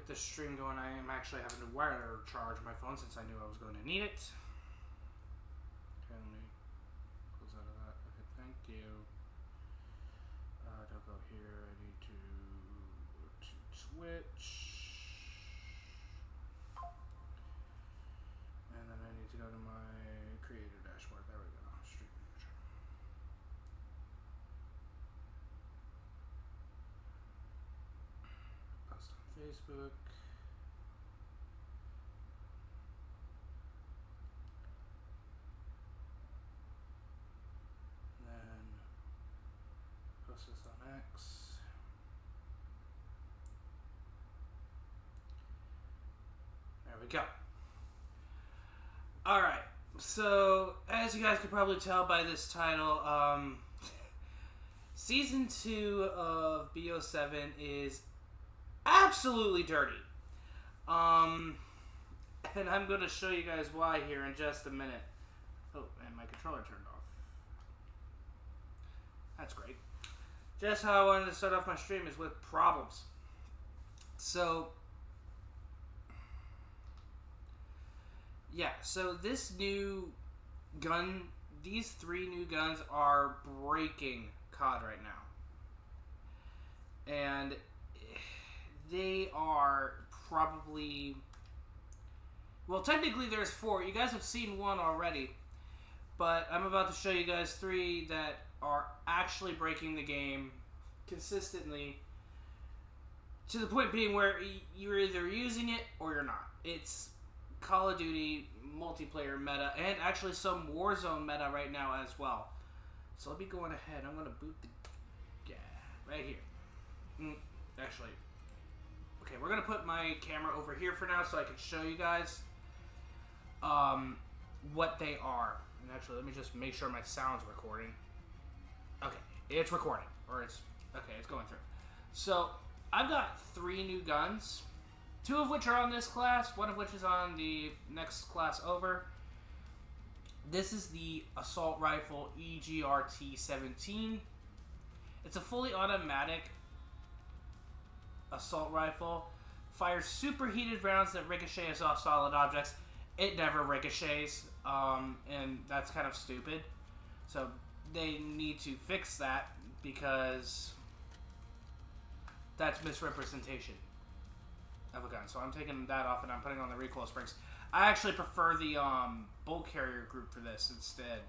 get this stream going, I am actually having to wire charge my phone since I knew I was going to need it. Okay, let me close out of that. Okay, thank you. Don't go here. I need to go to Twitch. And then I need to go to my creator dashboard. There we go. Stream manager. Post on Facebook. Then post this on X. There we go. Alright, so as you guys could probably tell by this title, Season 2 of BO7 is absolutely dirty. And I'm going to show you guys why here in just a minute. Oh, and my controller turned off. That's great. Just how I wanted to start off my stream is with problems. So, yeah, so this new gun, these 3 new guns are breaking COD right now. And they are probably, well, technically there's 4. You guys have seen 1 already. But I'm about to show you guys 3 that are actually breaking the game consistently, to the point being where you're either using it or you're not. It's Call of Duty multiplayer meta, and actually some Warzone meta right now as well. So let me go on ahead. I'm going to boot the... Yeah, right here. Actually... Okay, we're going to put my camera over here for now so I can show you guys what they are. And actually, let me just make sure my sound's recording. Okay, it's recording. Or it's... Okay, it's going through. So, I've got 3 new guns. 2 of which are on this class. 1 of which is on the next class over. This is the Assault Rifle EGRT-17. It's a fully automatic assault rifle. Fires superheated rounds that ricochet off solid objects. It never ricochets, and that's kind of stupid. So they need to fix that because that's misrepresentation of a gun. So I'm taking that off and I'm putting on the recoil springs. I actually prefer the bolt carrier group for this instead.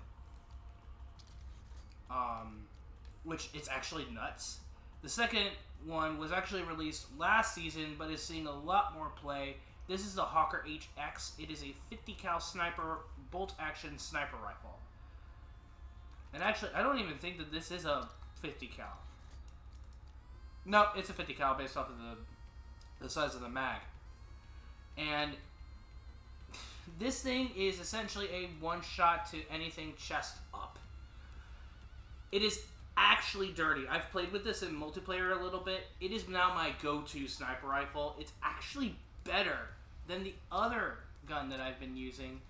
Which is actually nuts. The second one was actually released last season, but is seeing a lot more play. This is the Hawker HX. It is a 50 cal sniper, bolt-action sniper rifle. And actually, I don't even think that this is a 50 cal. No, it's a 50 cal based off of the size of the mag. And this thing is essentially a one-shot to anything chest up. It is actually dirty. I've played with this in multiplayer a little bit. It is now my go-to sniper rifle. It's actually better than the other gun that I've been using,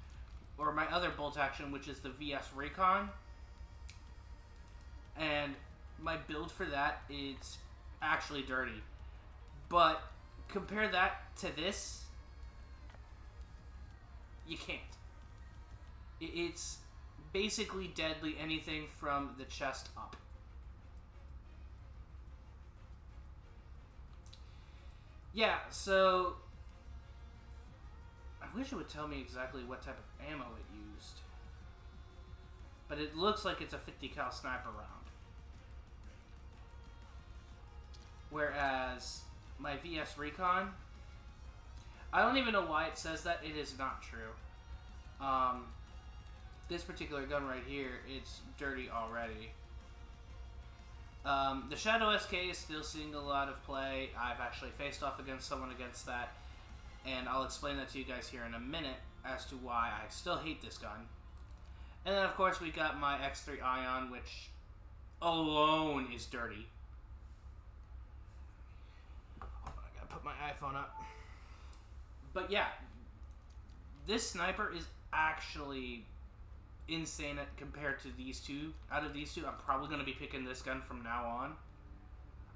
or my other bolt action, which is the VS Recon. And my build for that is actually dirty. But compare that to this, you can't. It's basically deadly anything from the chest up. Yeah, so I wish it would tell me exactly what type of ammo it used. But it looks like it's a 50 cal sniper round. Whereas my VS Recon, I don't even know why it says that. It is not true. This particular gun right here, it's dirty already. The Shadow SK is still seeing a lot of play. I've actually faced off against someone against that, and I'll explain that to you guys here in a minute as to why I still hate this gun. And then, of course, we got my X3 Ion, which alone is dirty. Hold on, I gotta put my iPhone up. But yeah, this sniper is actually insane compared to these 2. Out of these 2, I'm probably going to be picking this gun from now on.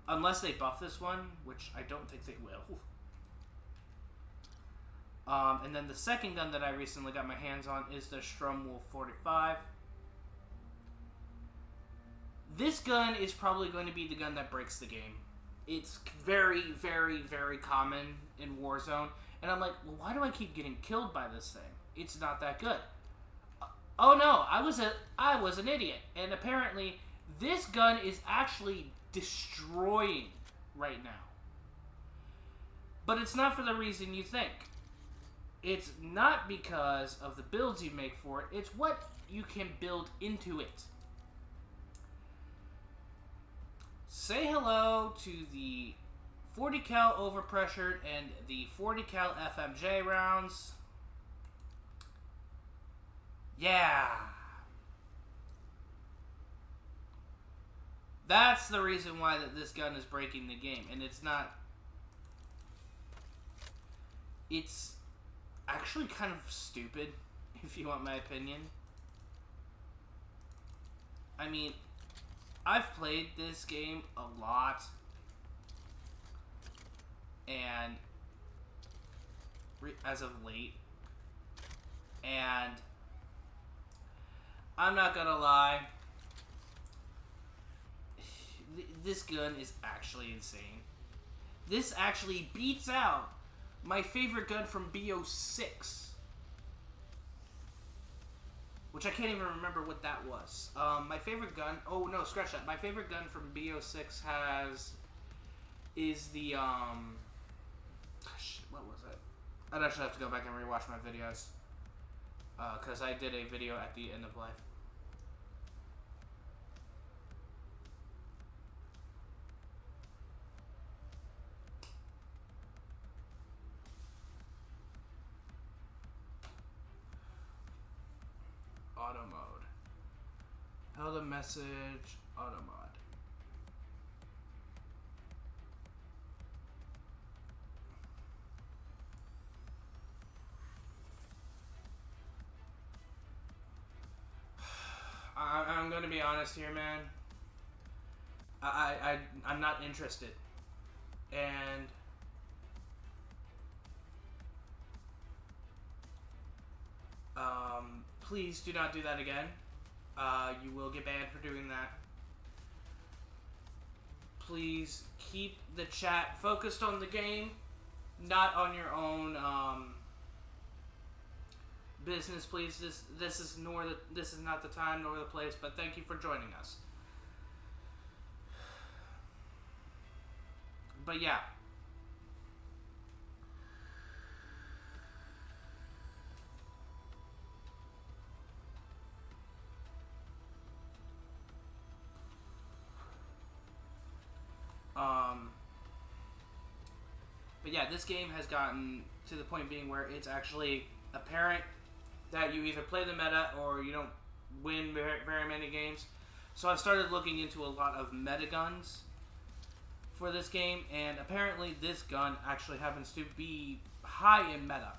Unless they buff this one, which I don't think they will. And then the second gun that I recently got my hands on is the Stromwolf 45. This gun is probably going to be the gun that breaks the game. It's very, very, very common in Warzone. And I'm like, well, why do I keep getting killed by this thing? It's not that good. Oh no, I was an idiot. And apparently, this gun is actually destroying right now. But it's not for the reason you think. It's not because of the builds you make for it. It's what you can build into it. Say hello to the 40 cal overpressured and the 40 cal FMJ rounds. Yeah. That's the reason why this gun is breaking the game. And it's not... It's actually kind of stupid, if you want my opinion. I mean, I've played this game a lot. And... as of late. And... I'm not gonna lie. This gun is actually insane. This actually beats out my favorite gun from BO6. Which I can't even remember what that was. My favorite gun... Oh, no, scratch that. My favorite gun from BO6 is the, shit, what was it? I'd actually have to go back and rewatch my videos. Because I did a video at the end of life. Auto mode. Held a message. Auto mod. I'm gonna be honest here, man. I'm not interested. And please do not do that again. You will get banned for doing that. Please keep the chat focused on the game, not on your own business, please. This is not the time nor the place, but thank you for joining us. But yeah. But yeah, this game has gotten to the point being where it's actually apparent that you either play the meta or you don't win very many games. So I started looking into a lot of meta guns for this game, and apparently this gun actually happens to be high in meta.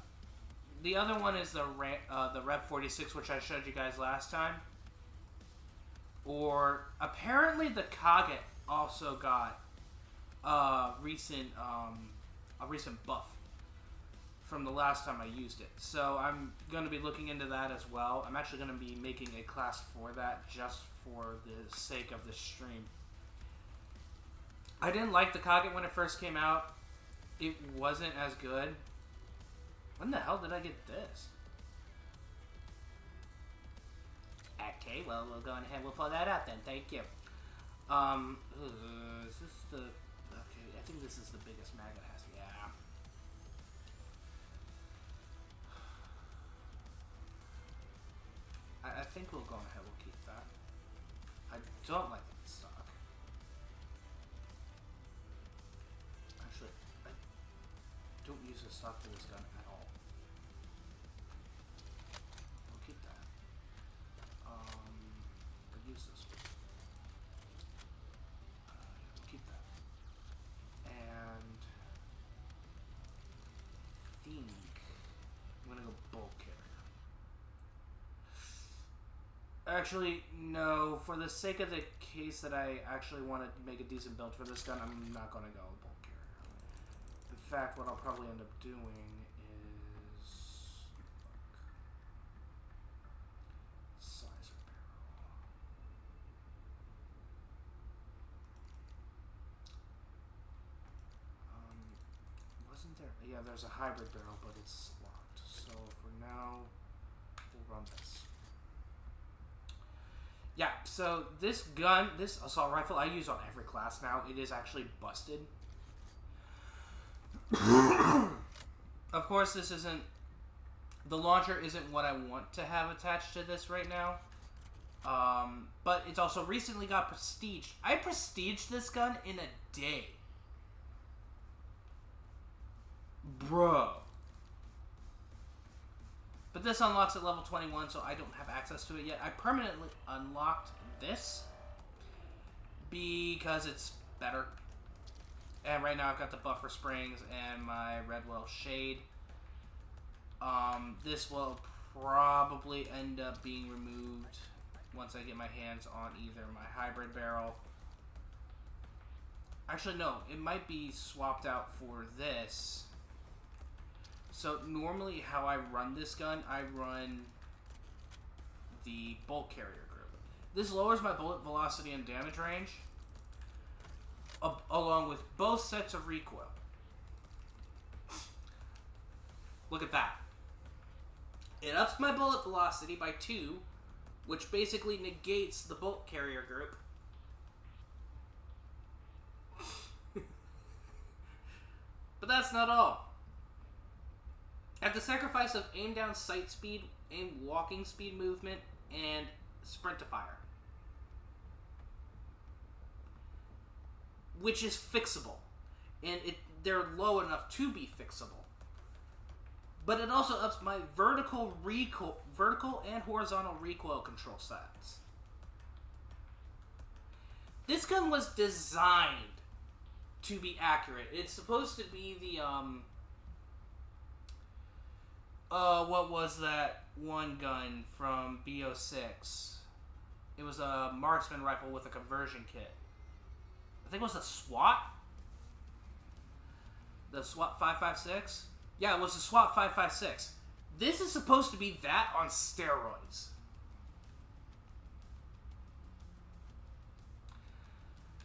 The other one is the Rev 46, which I showed you guys last time. Or apparently the Kage also got a recent buff from the last time I used it. So I'm going to be looking into that as well. I'm actually going to be making a class for that just for the sake of the stream. I didn't like the Kage when it first came out. It wasn't as good. When the hell did I get this? Okay, well, we'll go ahead. We'll pull that out then. Thank you. Is this the... Okay, I think this is the biggest mag it has. Yeah. I think we'll go ahead. We'll keep that. I don't like it in stock. Actually, I don't use the stock for this gun at all. We'll keep that. I'll use this one. We'll keep that. And I think I'm gonna go bulk carrier. Actually, no. For the sake of the case that I actually want to make a decent build for this gun, I'm not going to go bulk carrier. In fact, what I'll probably end up doing is... Yeah, there's a hybrid barrel, but it's locked. So for now, we'll run this. Yeah, so this gun, this assault rifle, I use on every class now. It is actually busted. Of course, this isn't... The launcher isn't what I want to have attached to this right now. But it's also recently got prestiged. I prestiged this gun in a day. Bro. But this unlocks at level 21, so I don't have access to it yet. I permanently unlocked this because it's better. And right now I've got the buffer springs and my Redwell shade. This will probably end up being removed once I get my hands on either my hybrid barrel. Actually, no, it might be swapped out for this. So normally how I run this gun, I run the bolt carrier group. This lowers my bullet velocity and damage range, along with both sets of recoil. Look at that. It ups my bullet velocity by 2, which basically negates the bolt carrier group. But that's not all. At the sacrifice of aim down sight speed, aim walking speed movement, and sprint to fire. Which is fixable. And they're low enough to be fixable. But it also ups my vertical and horizontal recoil control stats. This gun was designed to be accurate. It's supposed to be the, what was that one gun from BO6? It was a marksman rifle with a conversion kit. I think it was the SWAT? The SWAT 556? Yeah, it was the SWAT 556. This is supposed to be that on steroids.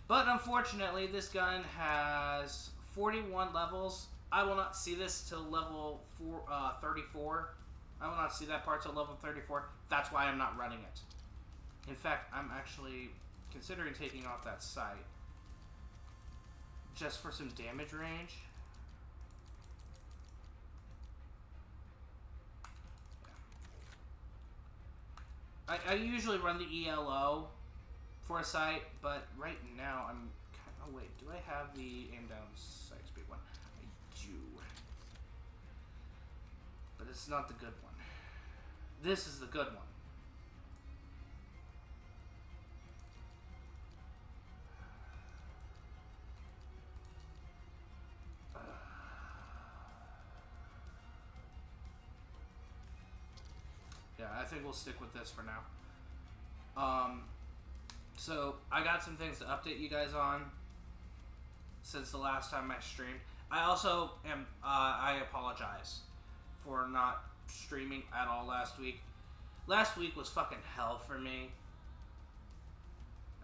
But unfortunately, this gun has 41 levels. I will not see this till level 34. I will not see that part till level 34. That's why I'm not running it. In fact, I'm actually considering taking off that sight. Just for some damage range. I usually run the ELO for a sight, but right now I'm kind of... Oh wait, do I have the aim down sight speed one? I do. But it's not the good one. This is the good one. Yeah, I think we'll stick with this for now. So I got some things to update you guys on since the last time I streamed. I also am, I apologize for not streaming at all last week. Last week was fucking hell for me.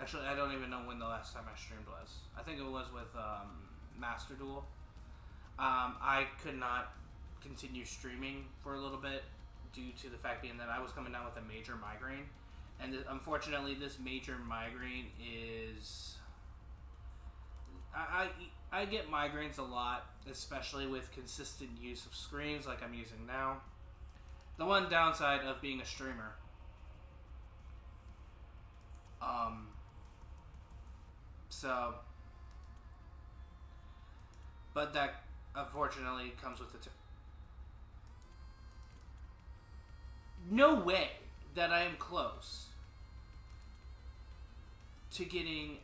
Actually, I don't even know when the last time I streamed was. I think it was with Master Duel. I could not continue streaming for a little bit due to the fact being that I was coming down with a major migraine. And unfortunately, this major migraine is... I get migraines a lot, especially with consistent use of screens like I'm using now. The one downside of being a streamer. But that unfortunately comes with the... No way that I am close to getting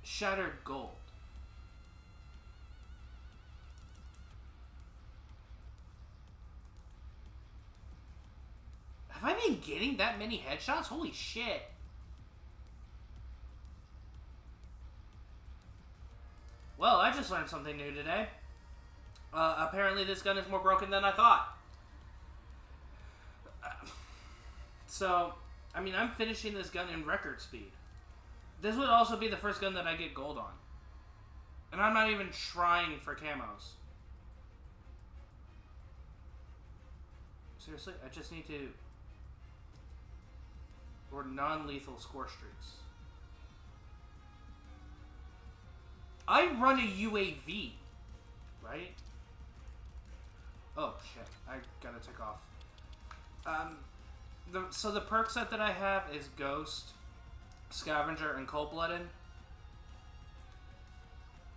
Shattered Gold. Have I been getting that many headshots? Holy shit. Well, I just learned something new today. Apparently this gun is more broken than I thought. So, I mean, I'm finishing this gun in record speed. This would also be the first gun that I get gold on. And I'm not even trying for camos. Seriously? I just need to... Or non-lethal score streaks. I run a UAV, right? Oh, shit. I gotta take off. So the perk set that I have is Ghost, Scavenger, and Cold-Blooded.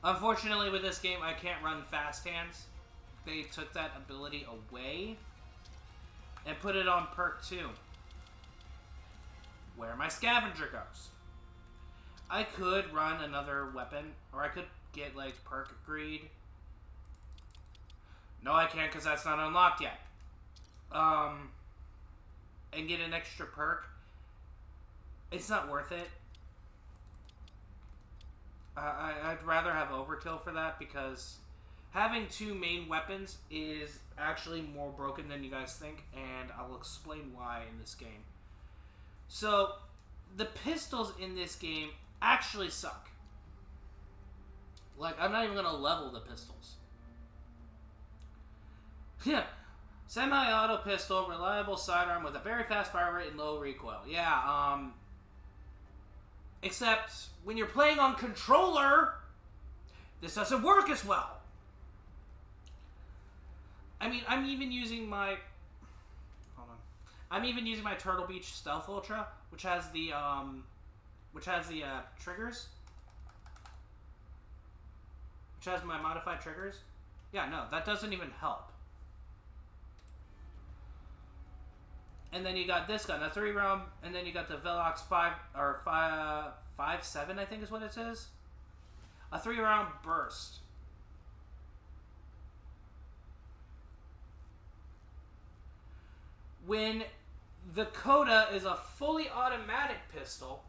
Unfortunately, with this game, I can't run Fast Hands. They took that ability away and put it on perk 2, where my Scavenger goes. I could run another weapon, or I could get, like, perk Greed. No, I can't, because that's not unlocked yet. And get an extra perk. It's not worth it. I'd rather have Overkill for that, because having 2 main weapons is actually more broken than you guys think, and I'll explain why in this game. So, the pistols in this game actually suck. Like, I'm not even going to level the pistols. Yeah. Semi-auto pistol, reliable sidearm with a very fast fire rate and low recoil. Yeah, except when you're playing on controller, this doesn't work as well. I mean, I'm even using my... Hold on. I'm even using my Turtle Beach Stealth Ultra, which has the triggers. Which has my modified triggers. Yeah, no, that doesn't even help. And then you got this gun, a 3-round, and then you got the Velox 5.7, I think is what it says. A 3-round burst. When the Coda is a fully automatic pistol,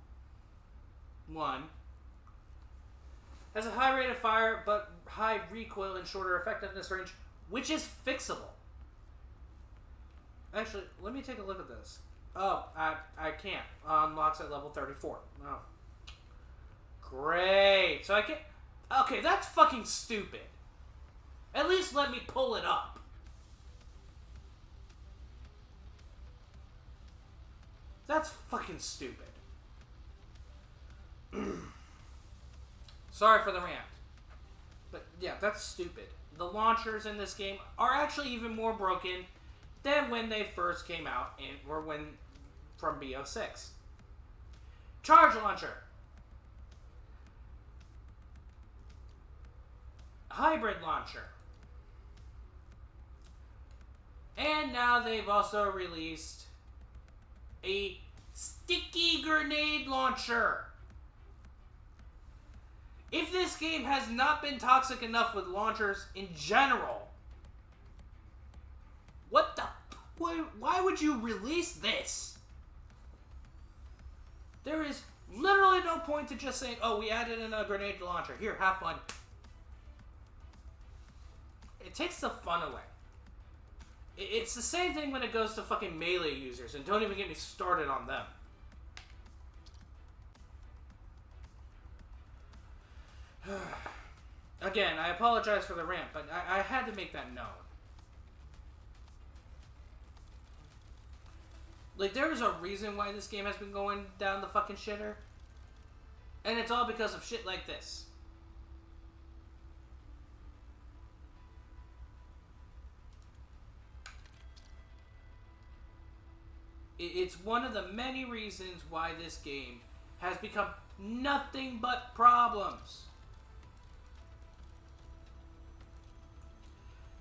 1, has a high rate of fire, but high recoil and shorter effectiveness range, which is fixable. Actually, let me take a look at this. Oh, I can't. Unlocks at level 34. Oh. Great. So I can't... Okay, that's fucking stupid. At least let me pull it up. That's fucking stupid. Sorry for the rant. But yeah, that's stupid. The launchers in this game are actually even more broken than when they first came out, or when from BO6. Charge launcher. Hybrid launcher. And now they've also released a sticky grenade launcher. If this game has not been toxic enough with launchers in general, what the... Why would you release this? There is literally no point to just saying, oh, we added in a grenade launcher. Here, have fun. It takes the fun away. It's the same thing when it goes to fucking melee users, and don't even get me started on them. Again, I apologize for the rant, but I had to make that known. Like, there is a reason why this game has been going down the fucking shitter. And it's all because of shit like this. It's one of the many reasons why this game has become nothing but problems.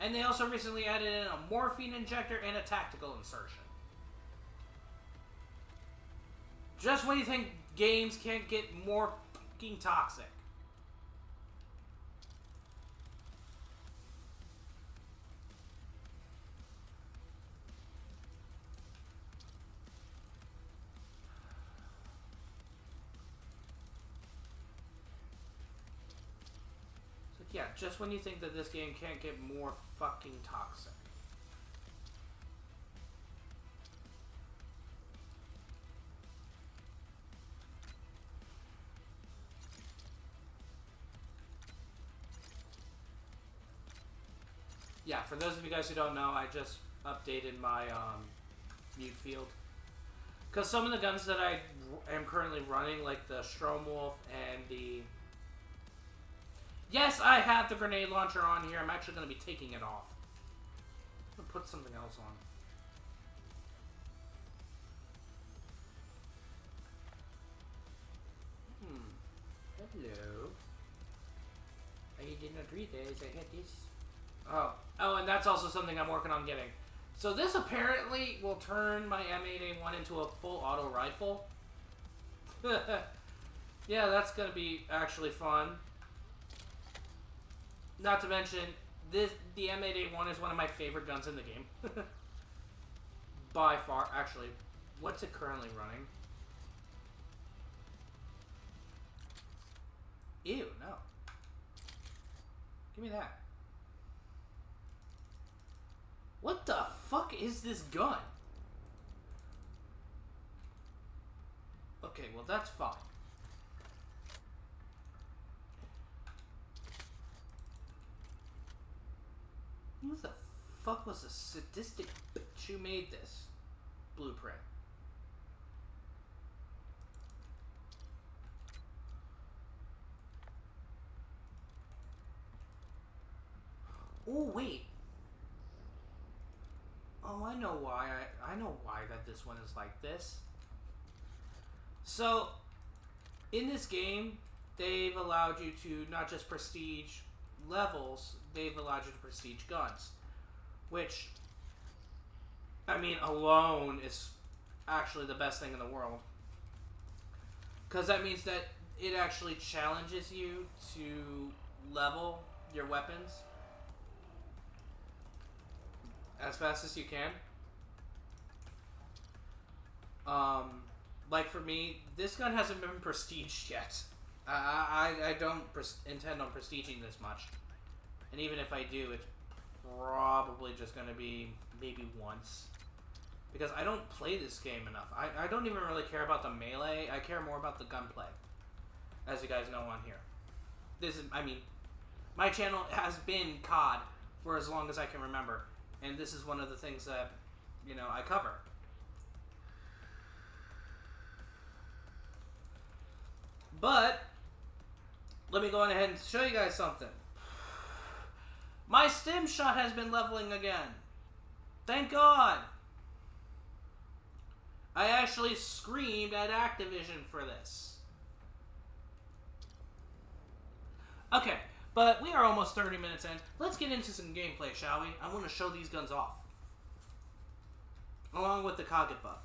And they also recently added in a morphine injector and a tactical insertion. Just when you think games can't get more fucking toxic. So yeah, just when you think that this game can't get more fucking toxic. Yeah, for those of you guys who don't know, I just updated my mute field. Because some of the guns that I am currently running, like the Stromwolf and the... Yes, I have the grenade launcher on here. I'm actually going to be taking it off. I'm going to put something else on. Hello. I did not read this. I had this. Oh, and that's also something I'm working on getting. So this apparently will turn my M8A1 into a full auto rifle. Yeah, that's gonna be actually fun. Not to mention, the M8A1 is one of my favorite guns in the game. By far. Actually, what's it currently running? Ew, no. Give me that. What the fuck is this gun? Okay, well that's fine. Who the fuck was the sadistic bitch who made this blueprint? Oh, wait. Oh, I know why. I know why that this one is like this. So, in this game, they've allowed you to not just prestige levels, they've allowed you to prestige guns. Which, I mean, alone is actually the best thing in the world. Because that means that it actually challenges you to level your weapons as fast as you can. Like for me, this gun hasn't been prestiged yet. I don't intend on prestiging this much. And even if I do, it's probably just going to be maybe once. Because I don't play this game enough. I don't even really care about the melee. I care more about the gunplay. As you guys know on here. This is, I mean, my channel has been COD for as long as I can remember. And this is one of the things that, you know, I cover. But, let me go ahead and show you guys something. My stim shot has been leveling again. Thank God. I actually screamed at Activision for this. Okay, but we are almost 30 minutes in. Let's get into some gameplay, shall we? I want to show these guns off. Along with the Kaget buff.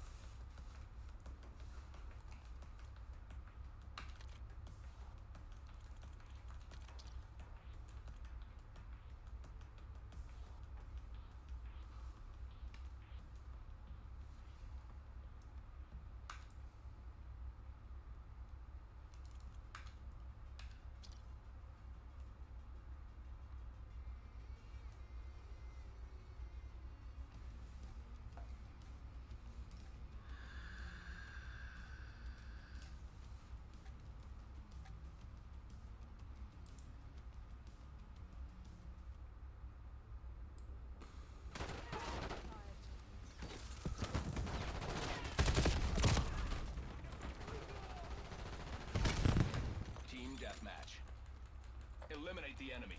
Eliminate the enemy.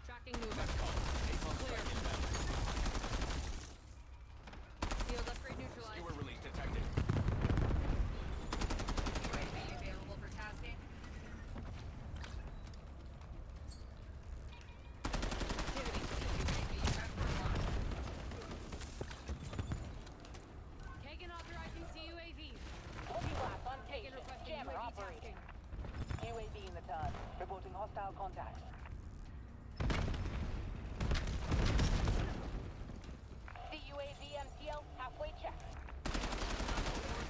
Tracking movement. Clear. Field upgrade neutralized. Skewer release detected. UAV available for tasking. Activity. UAV prep for launch. Kagan authorizing CUAV. Multi-blast on Kagan station. requesting Jammer UAV operating. tasking. UAV in the turn. Reporting hostile contacts. CUAV MTL halfway checked.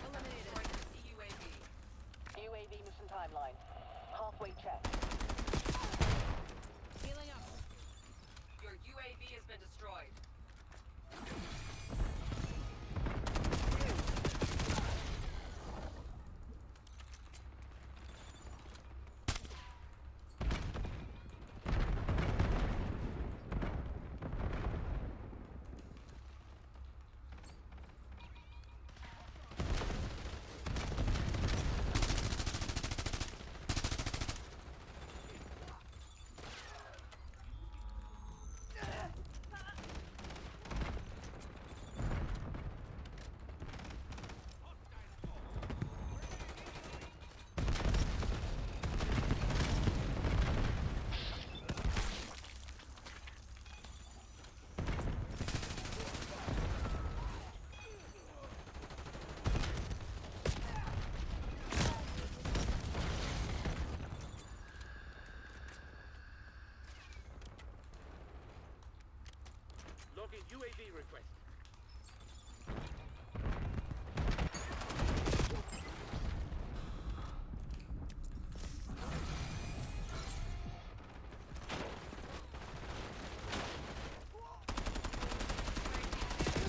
Eliminated. CUAV. UAV mission Halfway check. Healing up. Your UAV has been destroyed. Logging UAV request.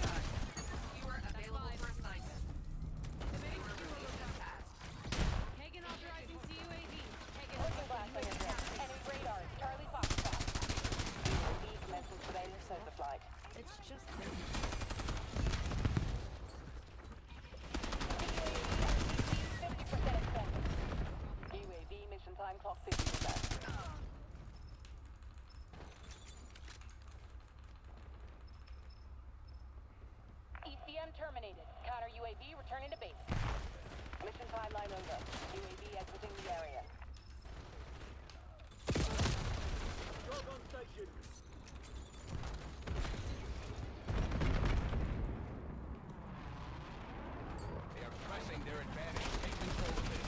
You are available for assignment. Submitting You are fuel released request. as tasked. Hagen authorizing CUAV. Hagen Looking glass on your jet. Enemy radar. Charlie Foxtrot. UAV commencing surveillance over flight. It's just this. UAV 50% expended. UAV mission time clock 50%. ECM terminated. Counter UAV returning to base. Mission timeline over. UAV exiting the area. Dog on station. They are pressing their advantage. Take control of this.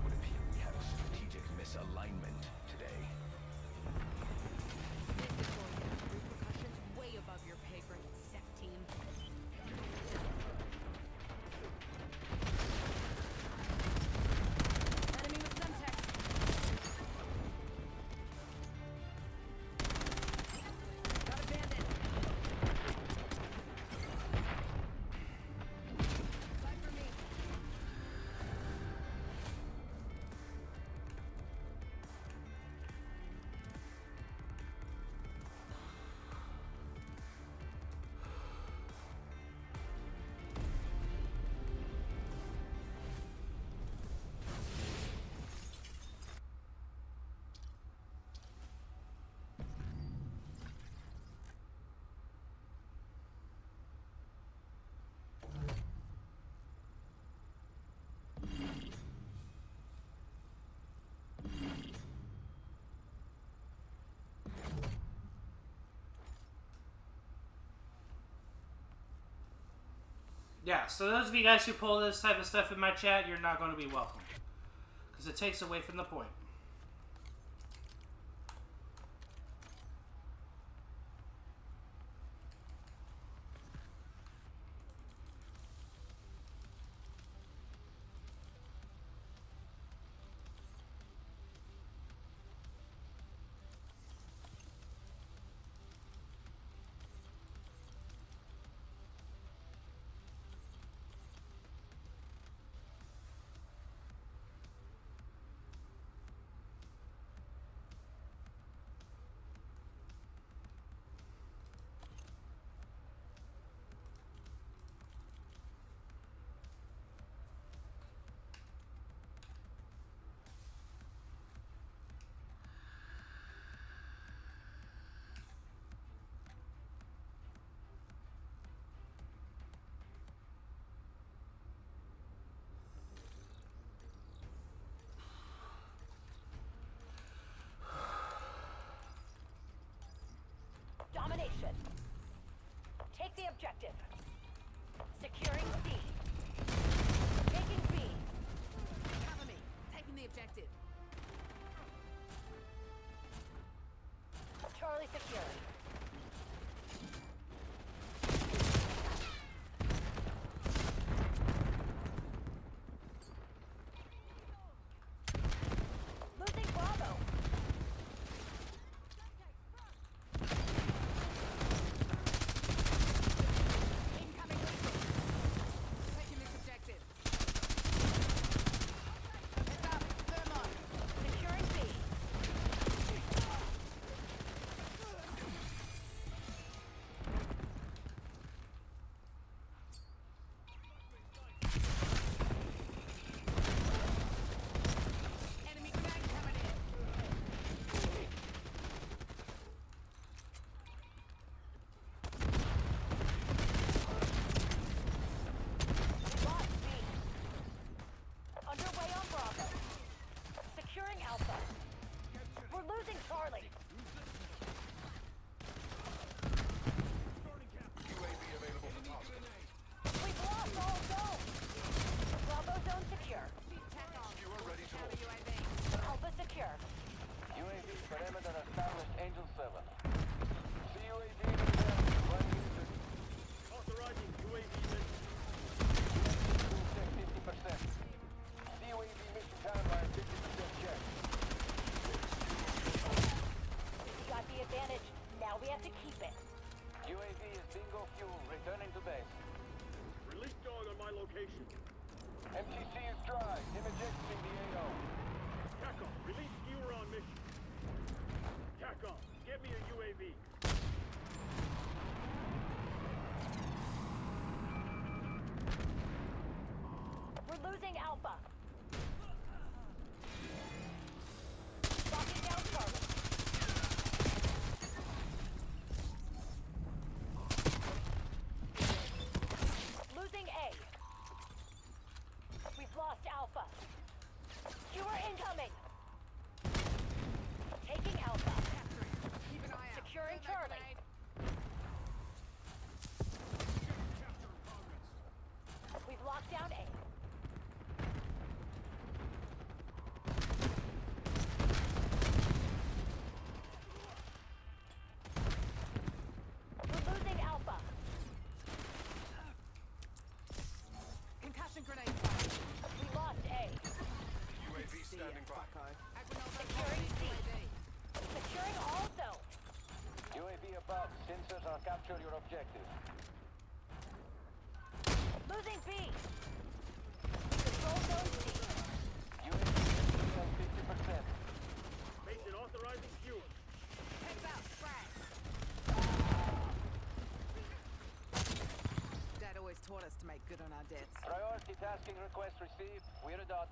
Would appear we have a strategic misalignment today. This is going to have repercussions way above your pay grade, SEC team. Enemy with Semtex. Got a bandit. Fight for me. Yeah, so those of you guys who pull this type of stuff in my chat, you're not going to be welcome. Because it takes away from the point. Take the objective. Securing C. Taking B. Cover me. Taking the objective. Charlie secured. Losing Bravo. Incoming lethal. Taking this objective. Heads up. Thermite. Securing B. Enemy grenade coming in. We lost B. Underway on Bravo. Securing Alpha. We're losing Charlie. UAV available for tasking. We've lost all zones. Bravo zone secure. Tack on. Skewer ready to Counter roll. UAV. Alpha secure. UAV perimeter established, Angel 7. CUAV running Authorizing UAV mission. check 50%. CUAV mission timeline 50% check. We got the advantage. Now we have to keep it. UAV is bingo fuel, returning to base. Release dog on my location. MTC is dry, him ejecting the AO. TACOM, release skewer on mission. TACOM, get me a UAV. We're losing Alpha. Locking down Charlie. Losing A. We've lost Alpha. Skewer incoming. Taking Alpha. Keep an eye out. Securing Thermite Charlie. grenade. We've locked down A. We're losing Alpha. Concussion grenade fired. We lost A. UAV standing by. Securing C. Securing all zones. UAV above, sensors are capture your objective. Losing B. Control zone C. UAV at 50%. Mason authorizing skewer. Heads out. Frag. Dad always taught us to make good on our debts. Priority tasking request received. We're a dot.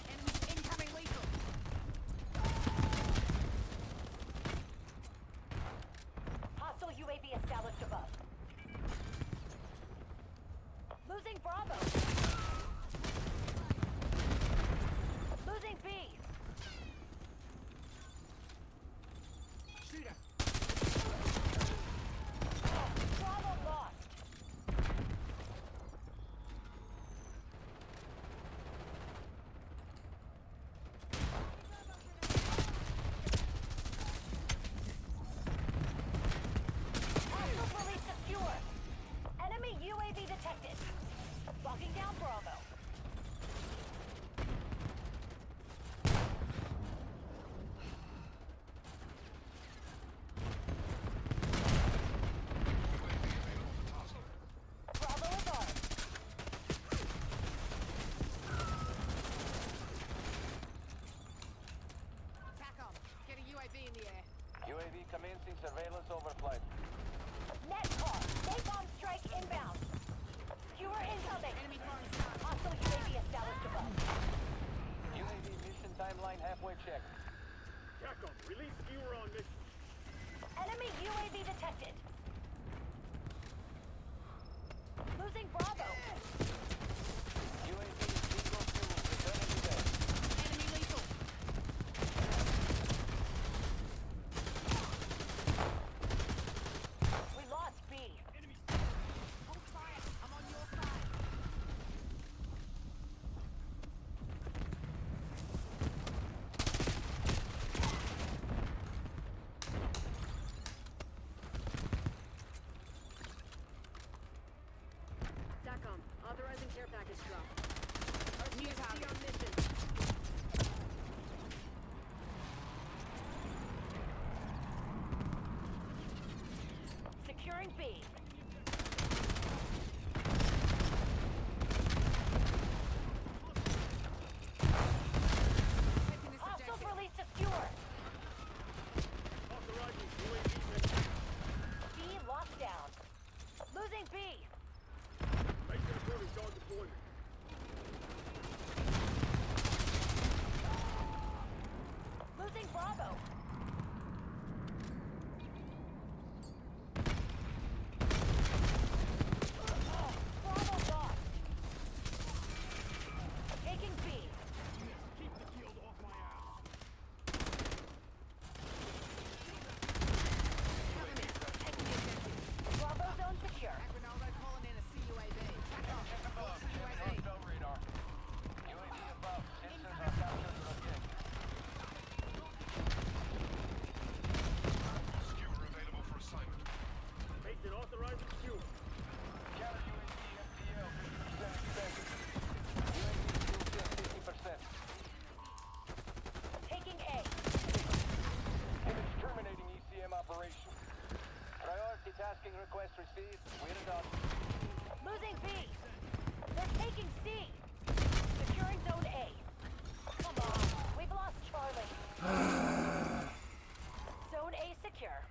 Enemy incoming lethal. Hostile UAV established above. Losing Bravo. Losing B. Shooter. Bravo lost. Hostile police secure. Enemy UAV detected. Locking down Bravo. Bravo is armed. TACOM. Get a UAV in the air. UAV commencing surveillance overflight. Net car. Napalm strike inbound. Skewer incoming. Enemy throwing stun. Hostile UAV established above. UAV mission timeline halfway check. TACOM, release skewer on mission. Enemy UAV detected. Losing Bravo. UAV zero fuel. Returning to base. Enemy lethal. We lost B. Hold fire. I'm on your side. SATCOM, authorizing care package drop. New RTXD target. on mission. Securing B. Taking this Hostiles objective. released a skewer. Authorizing UAV mission. B locked down. Losing B. Making a further dog deployment. Losing Bravo. Bravo lost. Taking B. Keep the shield off my ass. Cover me. Taking the objective. Bravo zone secure. Ronaldo calling in a CUAV. CUAV. Drone radar. UAV above. Sensors are captured your objective. Skewer available for assignment. Agent authorizing fuel. Counter UAV MTL 50% expended. UAV fuel just 50%. Taking A. Image terminating ECM operation. Priority tasking request received. We're done. Losing B. They're taking C. Securing zone A. Come on. We've lost Charlie. Zone A secure.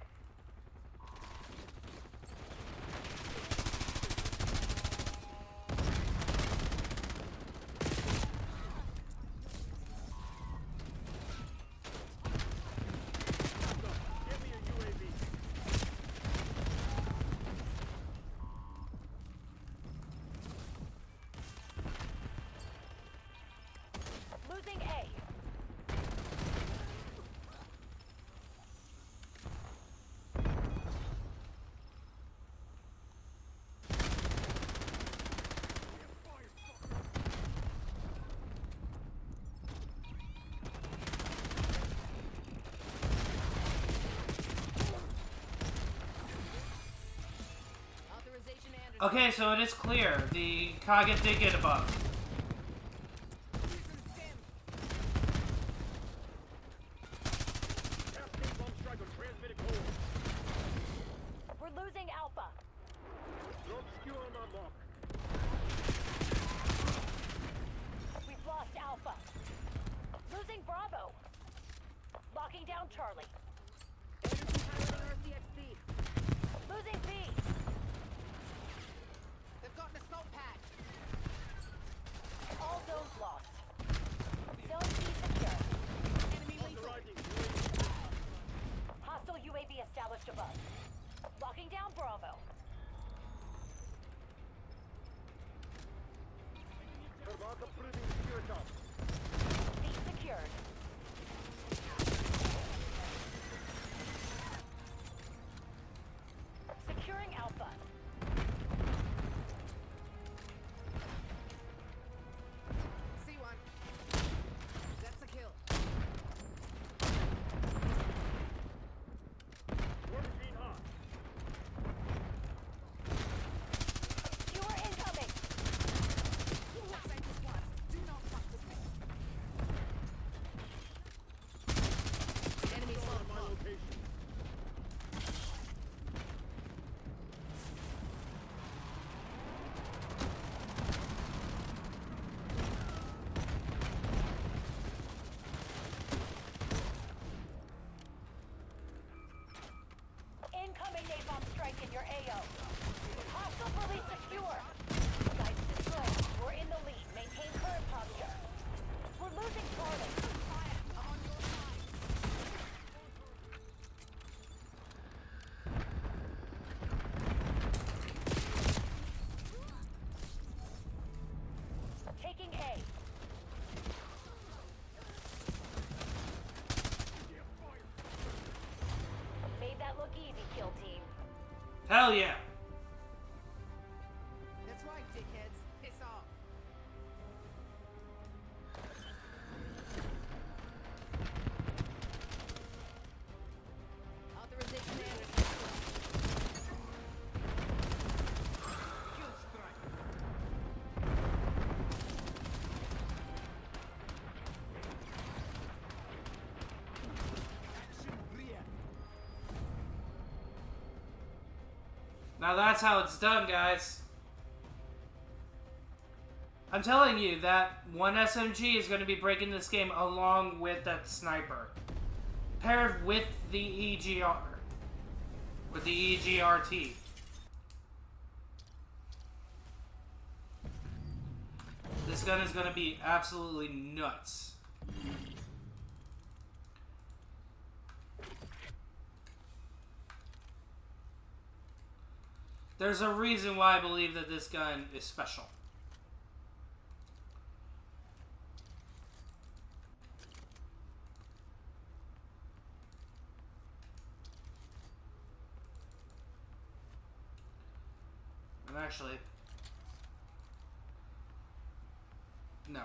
Get me a UAV. Losing A. Authorization Anderson. Okay, so it is clear. The Kaga did get a bug. Using stim. Cascade bomb strike on transmitted core. We're losing Alpha. Drone skewer on my mark. We've lost Alpha. Losing Bravo. Locking down Charlie. Anderson piloting RTXD. Losing B. They've got an assault pad. All zones lost. Zone C secure. Enemy lethal. Authorizing UAV. Hostile UAV established above. Locking down Bravo. Survivor breathing secure top. B secured. Securing Hell yeah. That's right, dickheads. Piss off. Authorization Anderson. Kill strike. Action react. Now that's how it's done, guys. I'm telling you that one SMG is going to be breaking this game along with that sniper. Paired with the EGR. With the EGRT. This gun is going to be absolutely nuts. There's a reason why I believe that this gun is special. And actually, no.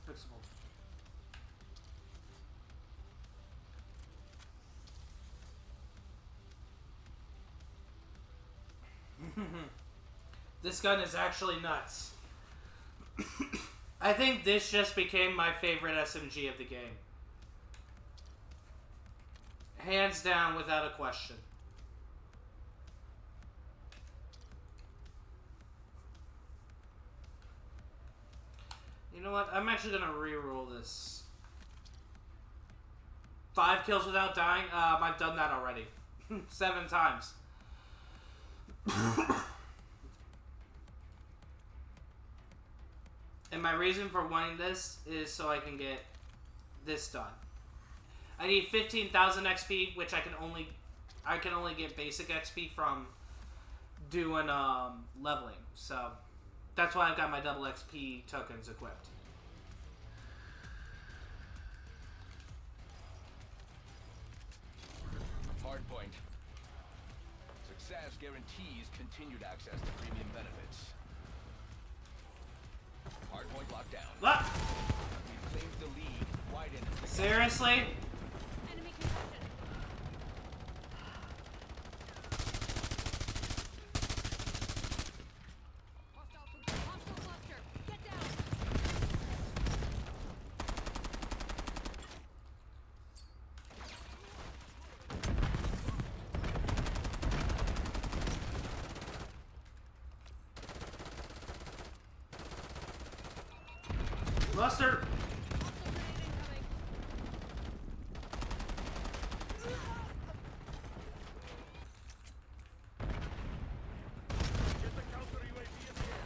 Fixable. This gun is actually nuts. I think this just became my favorite SMG of the game. Hands down, without a question. You know what? I'm actually gonna reroll this. 5 kills without dying? I've done that already. 7 times. And my reason for wanting this is so I can get this done. I need 15,000 XP, which I can only get basic XP from doing leveling. So that's why I've got my double XP tokens equipped. Hardpoint. Success guarantees continued access to premium benefits. Hardpoint locked down. What? We've claimed the lead. Widen the gap. Seriously? Enemy concussion. Hostile cluster. Get down. Cluster. Hostile grenade incoming. Get the counter UAV in the air.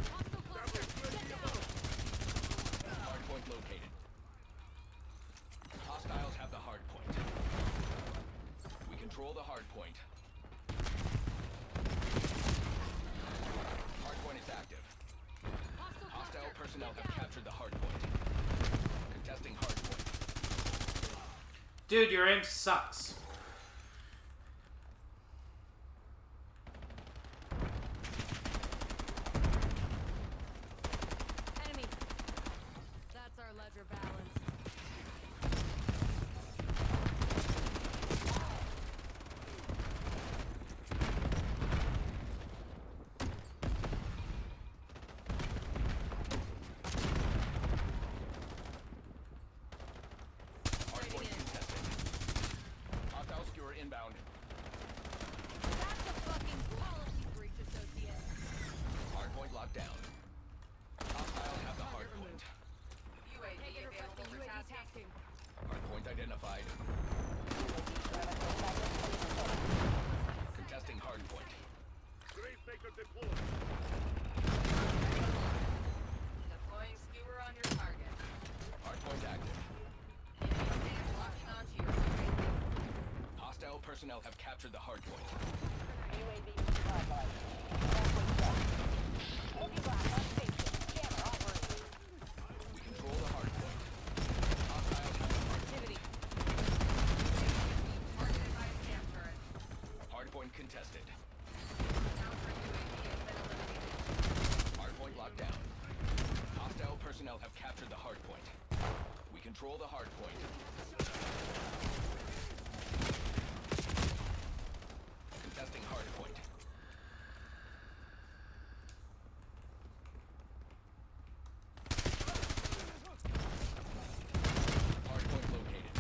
Hostile cluster. Get down. Hardpoint located. Hostiles have the hardpoint. We control the hardpoint. Hardpoint is active. Hostile personnel have captured the hardpoint. Contesting hardpoint. Dude, your aim sucks. Enemy. That's our ledger balance. Hardpoint contested. Hostile skewer inbound. That's a fucking policy breach, associate. Hardpoint locked down. Hostiles have the hardpoint. UAV Negative available requesting for UAV tasking. tasking. Hardpoint identified. Contesting hardpoint. Grave maker deployed. Deploying skewer on your target. Hardpoint active. Enemy locking onto your UAV. Hostile personnel have captured the hardpoint. UAV hardline. Halfway done. Heavy blast on station. Jammer operating. We control the hardpoint. Hostiles have the Hardpoint contested. Counter UAV has been eliminated. Hardpoint locked down. Hostile personnel have captured the hardpoint. We control the hardpoint. Contesting hardpoint. Hardpoint located.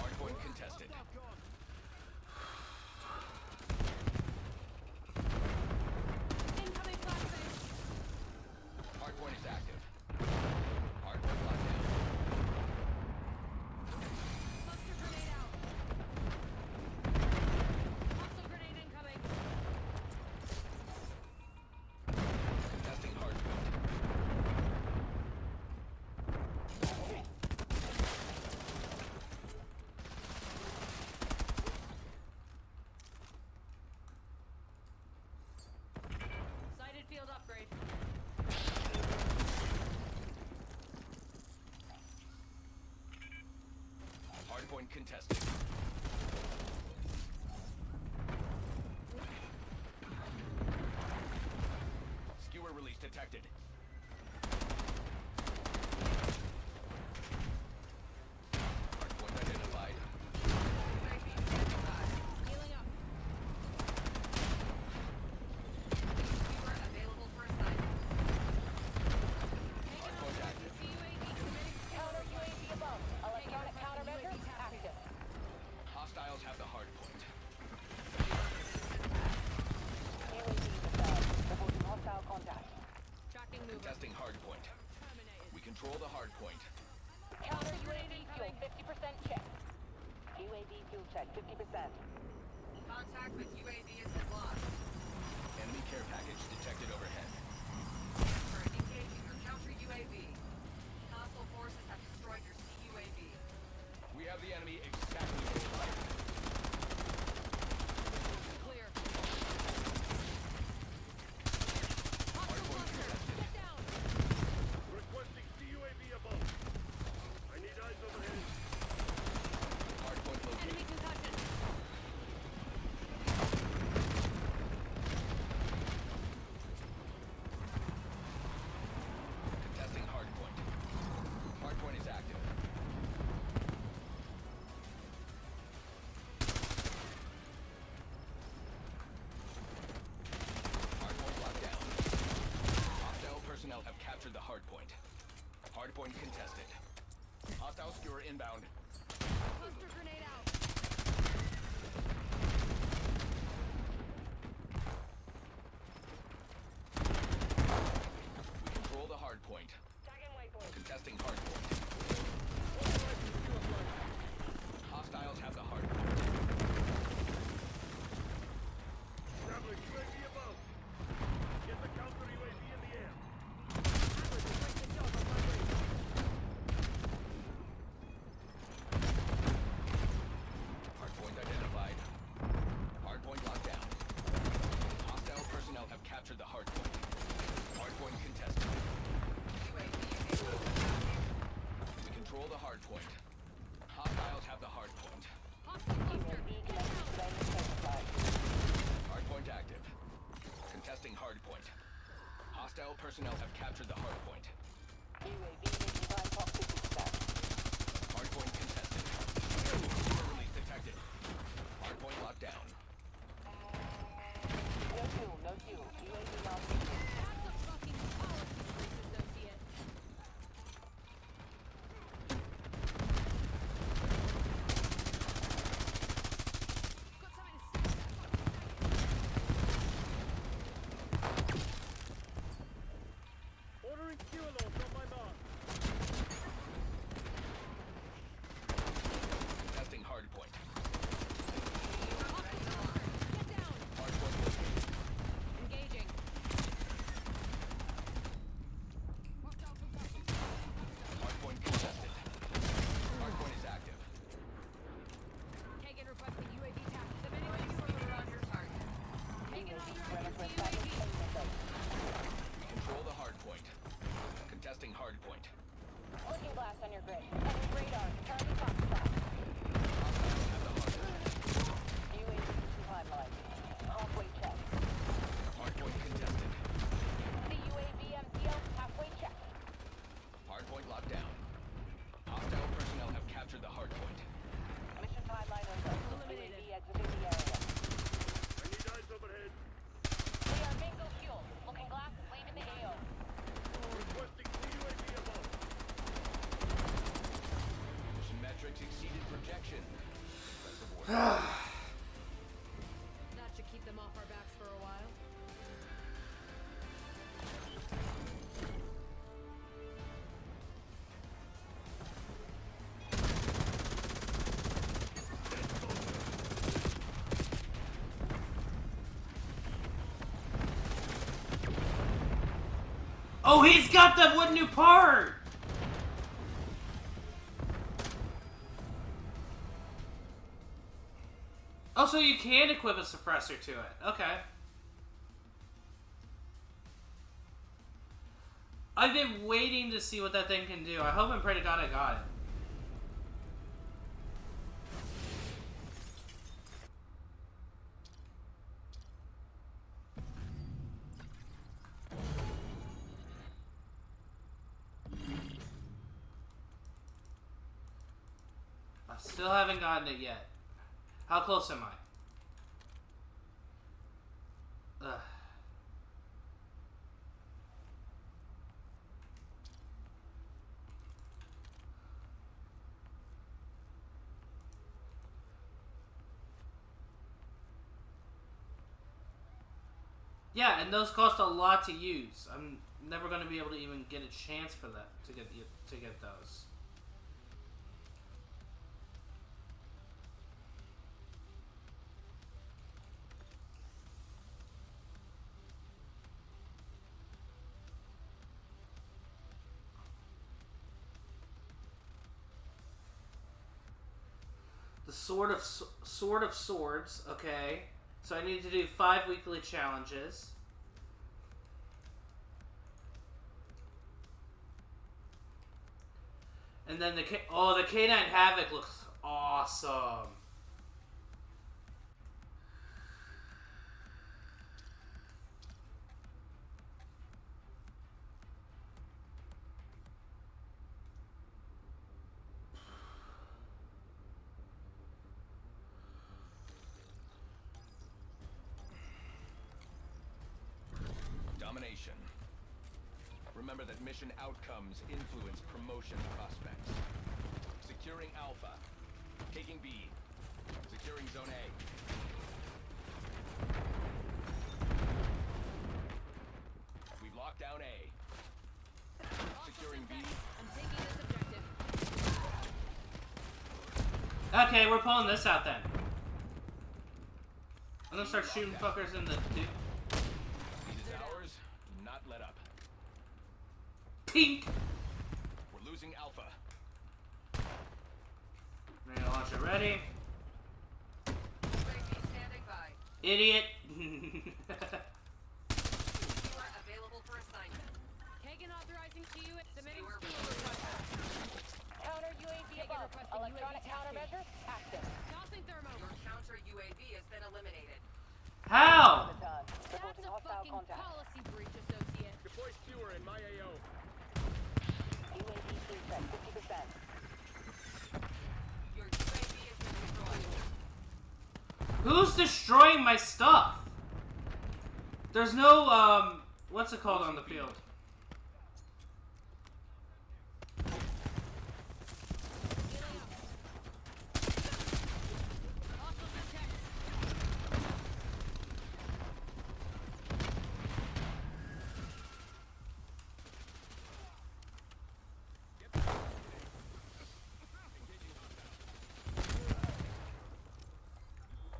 Hardpoint contested. Incoming flashbang. Hardpoint is active. Hardpoint locked down. Cluster grenade out. Hostile grenade incoming. Contesting hardpoint. Sighted field upgrade. Hardpoint contested. Skewer release detected. Hardpoint identified. UAV standing by. Healing up. Skewer available for assignment. Hardpoint active. UAV committing Counter UAV above. Electronic countermeasures active. Hostiles have the hardpoint. UAV above. Reporting hostile contact. tracking mover. Contesting hardpoint. Terminated. We control the hardpoint. Counter UAV fuel 50% check. UAV fuel check 50%. Contact with UAV has been lost. Enemy care package detected overhead. For engaging your counter UAV. Hostile forces have destroyed your CUAV. We have the enemy exactly where we like. Clear. Hardpoint contested. Get down. Requesting CUAV above. I need eyes overhead. Hardpoint Enemy located. concussion. Contesting hardpoint. Hardpoint is active. Hardpoint locked down. Hostile personnel have captured the hardpoint. Hardpoint contested. Hostile skewer inbound. Cluster grenade out. We control the hardpoint. Contesting hardpoint. Hostiles have the hardpoint. Establish UAV above. Get the counter UAV in the air. Hardpoint identified. Hardpoint locked down. Hostile personnel have captured the hardpoint. Hardpoint contested. UAV able to navigate. We control the hardpoint. Hostiles have the hardpoint. Hostile cluster. UAV Get connected to down. main station. Hardpoint active. Contesting hardpoint. Hostile personnel have captured the hardpoint. UAV making blind box 50%. Hardpoint contested. Skewer release detected. Hardpoint locked down. No fuel, no fuel. UAV lost. That's a fucking policy street associate. Got something to say. Ordering fuel loads on my mark. Contesting hardpoint. Get down. Hardpoint located. Engaging. Hardpoint contested. Hardpoint is active. Kagan requesting UAV tap. Submitting Deploying skewer on your target. Kagan UAV authorizing premise UAV. We control the hardpoint. Contesting hardpoint. Looking glass on your grid. Enemy radar. Currently foxtrot. Hostiles have the hardpoint. UAV supply line. them off our backs for a while. Oh, he's got the one new part! Oh, so you can equip a suppressor to it. Okay. I've been waiting to see what that thing can do. I hope and pray to God I got it. I still haven't gotten it yet. How close am I? Ugh. Yeah, and those cost a lot to use. I'm never going to be able to even get a chance for that to get those. The Sword of Swords, okay. So I need to do 5 weekly challenges. And then the K9 Havoc looks awesome. Domination. Remember that mission outcomes influence promotion prospects. Securing Alpha. Taking B. Securing Zone A. We've locked down A. Securing B. I'm taking this objective. Okay, we're pulling this out then. I'm gonna start shooting fuckers in the... These is ours. Do not let up. Pink! We're losing Alpha. I'm gonna launch it ready. UAV standing by. Idiot! Skewer available for assignment. Kagan authorizing CU at submitting Skewer skewer request. Counter UAV above. requesting Electronic UAV countermeasures active. Tossing thermo. Your counter UAV has been eliminated. How? Return. That's Reporting a hostile fucking contact. policy breach, associate. Deploy skewer in my AO. UAV preset 50%. Your UAV has been destroyed. Who's destroying my stuff? There's no, what's it called on the field? Hostile syntax.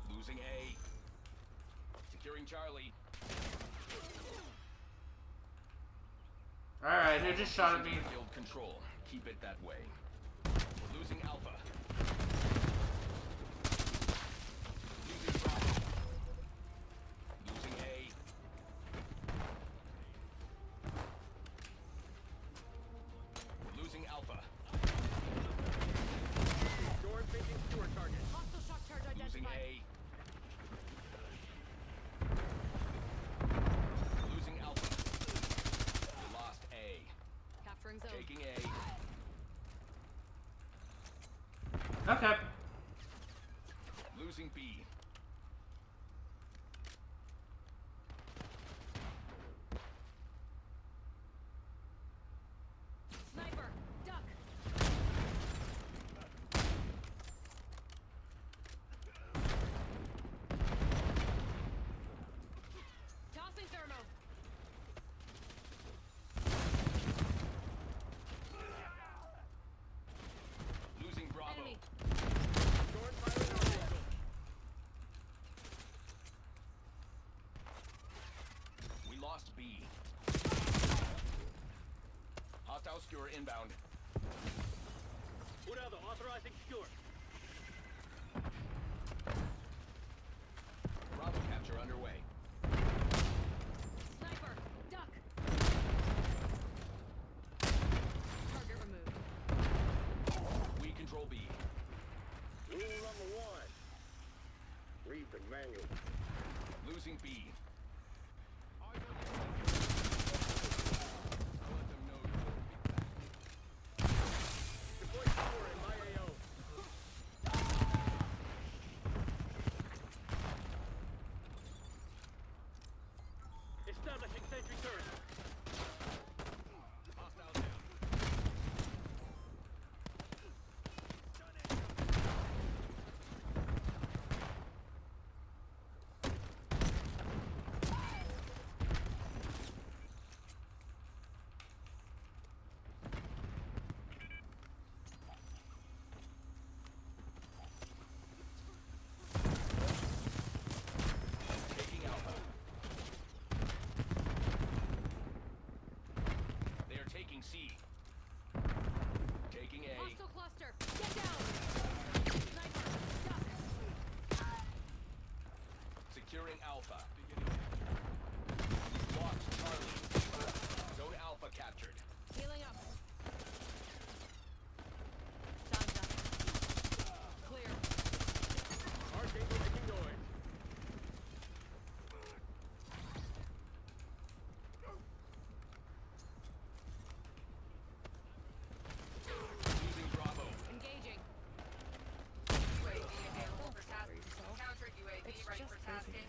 Losing A. Securing Charlie. Alright, who just shot at me? Field control. Keep it that way. We're losing Alpha. Losing Bravo. Losing A. We're losing Alpha. Storm facing skewer target. Hostile shock charge Losing identified. A. Losing Alpha. We lost A. Capturing zone. Taking A. lost B. Hostile skewer inbound. What other? Authorizing skewer. Bravo capture underway. Sniper, duck. Target removed. We control B. Rule number 1. Read the manual. Losing B. I'll let them know you won't be back. Deploy skewer in my AO. Establishing sentry turret. Hostile down. Taking Alpha. They are taking C. Taking A. Hostile cluster. Get down. Sniper, duck. Securing Alpha. Lost Charlie. Zone Alpha captured. Healing up. Time's up. Clear. Archangel making noise. Losing Bravo. Engaging. UAV available for tasking. Counter UAV It's ready just for tasking.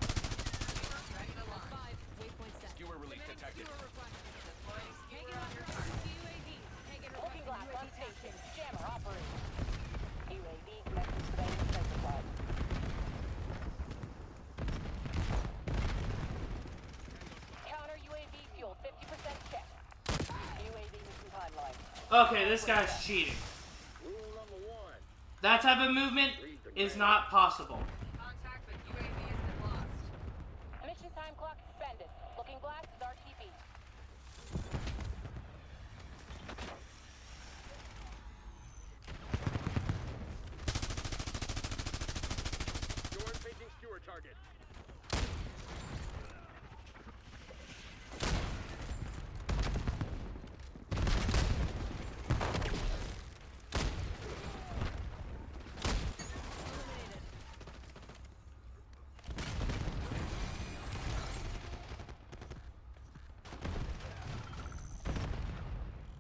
Ready to launch. 5. Waypoint set. Skewer release detected. Skewer request. Deploying Taking skewer on your request target. to UAV. Taking Looking request glass to on UAV station. tasking. Jammer operating. UAV connected to main sensor pod. Counter UAV fuel 50% check. UAV mission timeline. Okay, this guy's cheating. Rule number 1. That type of movement is not possible. Contact with UAV has been lost. Mission time clock suspended. Looking glass is RTB. Skewer facing skewer target.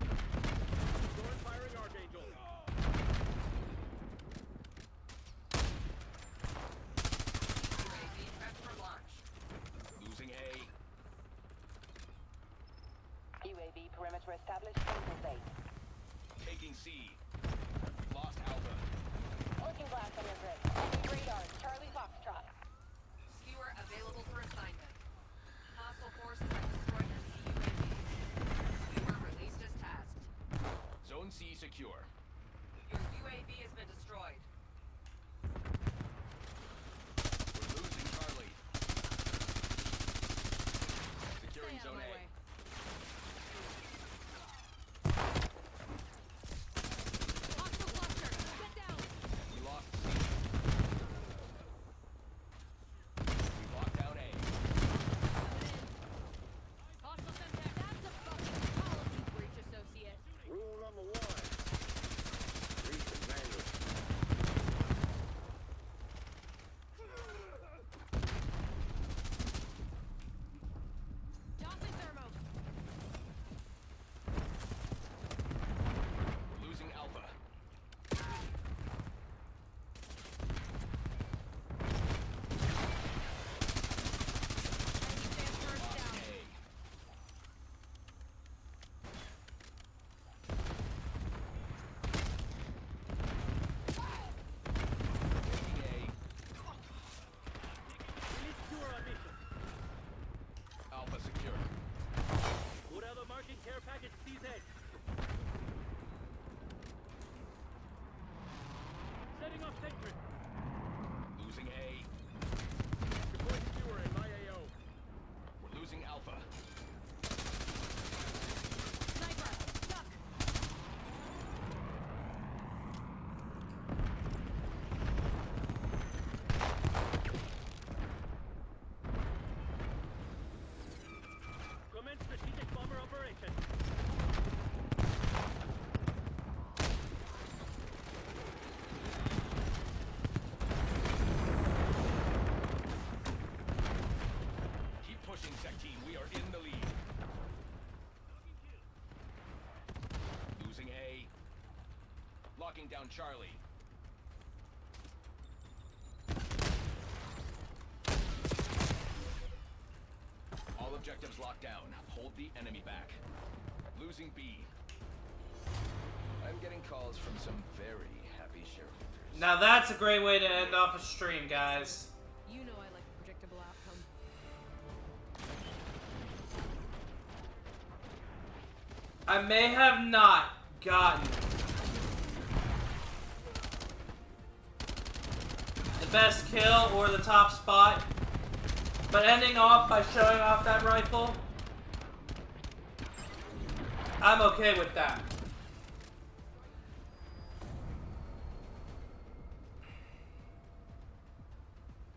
Skewer firing Archangel. UAV prep for launch. Losing A. UAV perimeter established. Central base. Taking C. Lost Alpha. Looking glass on your grid. Enemy radar. Charlie Foxtrot. Skewer available for assignment. Hostile forces have destroyed your CUAV. Skewer released as tasked. Zone C secure. Your UAV has been destroyed. We're losing Charlie. Securing Stay out of Zone my A. way. Hostile cluster. Get down. We lost C. We locked down A. Hostile center. That's a fucking policy breach, associate. Rule number 1. Read the manual. taking down Charlie. All objectives locked down. Hold the enemy back. Losing B. I'm getting calls from some very happy shareholders. Now that's a great way to end off a stream, guys. You know I like a predictable outcome. I may have not gotten the best kill or the top spot, but ending off by showing off that rifle, I'm okay with that.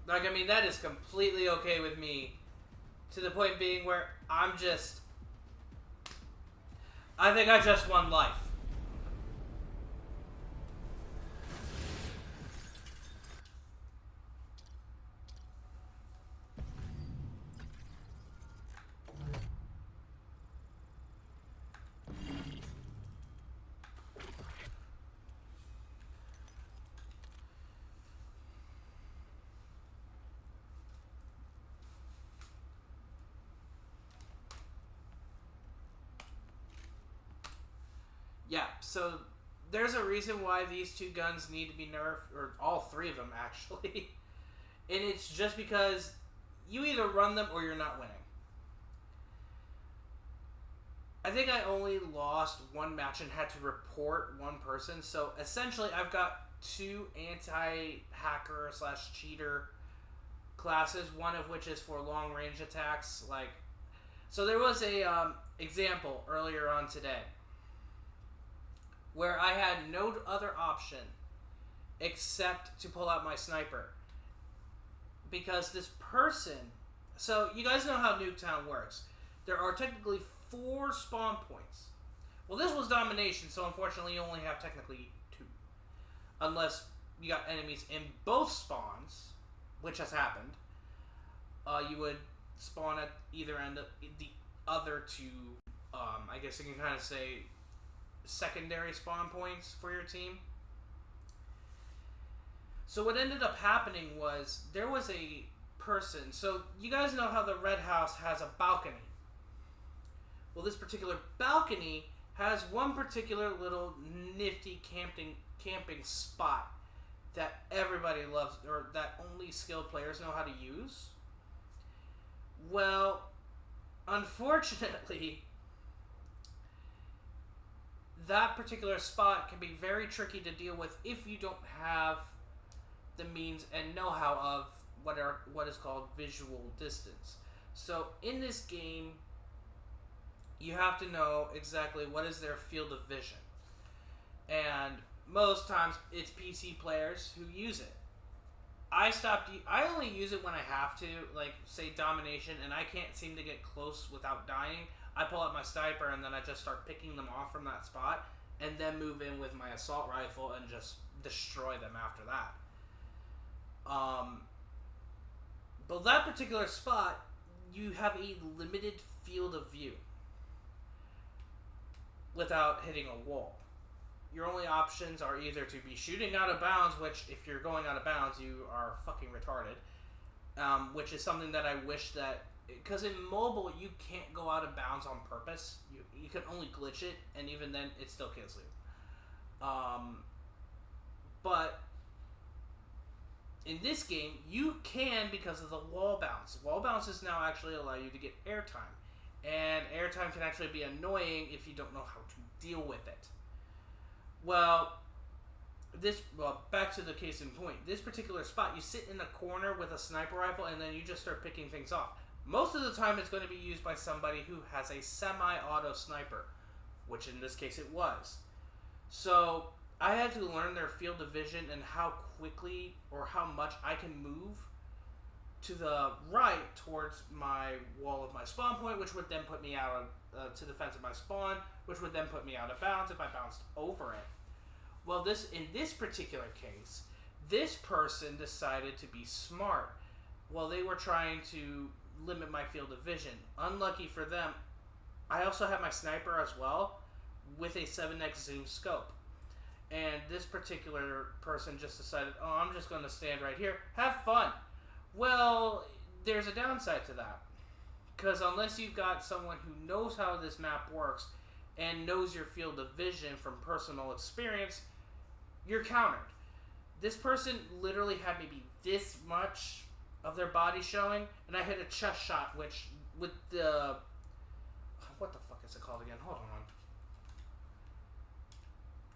Like, I mean, that is completely okay with me, to the point being where I think I just won life. Yeah, so there's a reason why these two guns need to be nerfed, or all three of them actually. And it's just because you either run them or you're not winning. I think I only lost one match and had to report one person, so essentially I've got two anti-hacker / cheater classes, one of which is for long range attacks. Like, so there was a example earlier on today where I had no other option except to pull out my sniper. Because this person... So, you guys know how Nuketown works. There are technically 4 spawn points. Well, this was domination, so unfortunately you only have technically 2. Unless you got enemies in both spawns, which has happened. You would spawn at either end of the other 2, I guess you can kind of say, secondary spawn points for your team. So what ended up happening was there was a person. So you guys know how the red house has a balcony. Well, this particular balcony has one particular little nifty camping spot that everybody loves, or that only skilled players know how to use. Well, unfortunately, that particular spot can be very tricky to deal with if you don't have the means and know-how of what is called visual distance. So in this game, you have to know exactly what is their field of vision. And most times it's PC players who use it. I only use it when I have to, like say domination, and I can't seem to get close without dying. I pull out my sniper and then I just start picking them off from that spot, and then move in with my assault rifle and just destroy them after that. But that particular spot, you have a limited field of view without hitting a wall. Your only options are either to be shooting out of bounds, which if you're going out of bounds, you are fucking retarded. Which is something that I wish that... Because in mobile, you can't go out of bounds on purpose. You can only glitch it, and even then, it still kills you. But in this game, you can because of the wall bounce. Wall bounces now actually allow you to get airtime. And airtime can actually be annoying if you don't know how to deal with it. Well, back to the case in point. This particular spot, you sit in a corner with a sniper rifle, and then you just start picking things off. Most of the time, it's going to be used by somebody who has a semi-auto sniper, which in this case it was. So I had to learn their field of vision and how quickly or how much I can move to the right towards my wall of my spawn point, which would then put me out to the fence of my spawn, which would then put me out of bounds if I bounced over it. Well, in this particular case, this person decided to be smart. Well, they were trying to limit my field of vision. Unlucky for them, I also have my sniper as well with a 7x zoom scope. And this particular person just decided, oh, I'm just going to stand right here. Have fun. Well, there's a downside to that. Because unless you've got someone who knows how this map works and knows your field of vision from personal experience, you're countered. This person literally had maybe this much of their body showing, and I hit a chest shot, which with the... What the fuck is it called again? Hold on.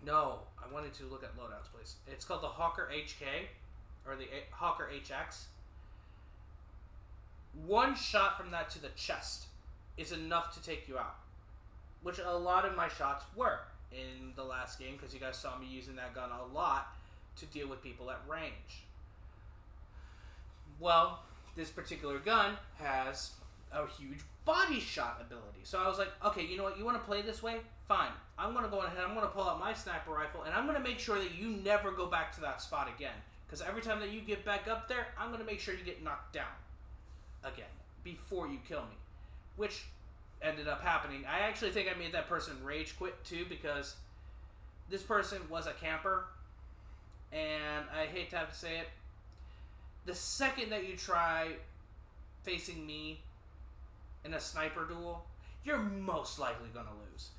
No, I wanted to look at loadouts, please. It's called the Hawker HK, or the Hawker HX. One shot from that to the chest is enough to take you out, which a lot of my shots were in the last game, because you guys saw me using that gun a lot to deal with people at range. Well, this particular gun has a huge body shot ability. So I was like, okay, you know what? You want to play this way? Fine. I'm going to go ahead, I'm going to pull out my sniper rifle, and I'm going to make sure that you never go back to that spot again. Because every time that you get back up there, I'm going to make sure you get knocked down again before you kill me. Which ended up happening. I actually think I made that person rage quit too, because this person was a camper, and I hate to have to say it, the second that you try facing me in a sniper duel, you're most likely going to lose.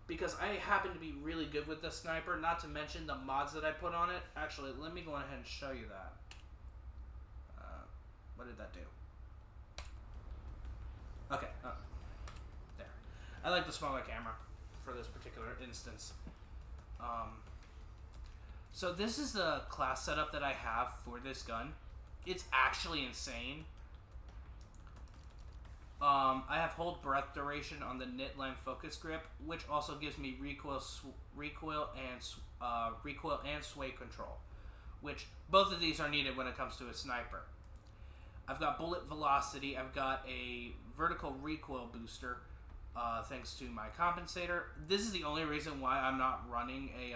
Because I happen to be really good with the sniper, not to mention the mods that I put on it. Actually, let me go ahead and show you that. What did that do? Okay, there. I like the smaller camera for this particular instance. So this is the class setup that I have for this gun. It's actually insane. I have hold breath duration on the knit line focus grip, which also gives me recoil and sway control, which both of these are needed when it comes to a sniper. I've got bullet velocity. I've got a vertical recoil booster, thanks to my compensator. This is the only reason why I'm not running a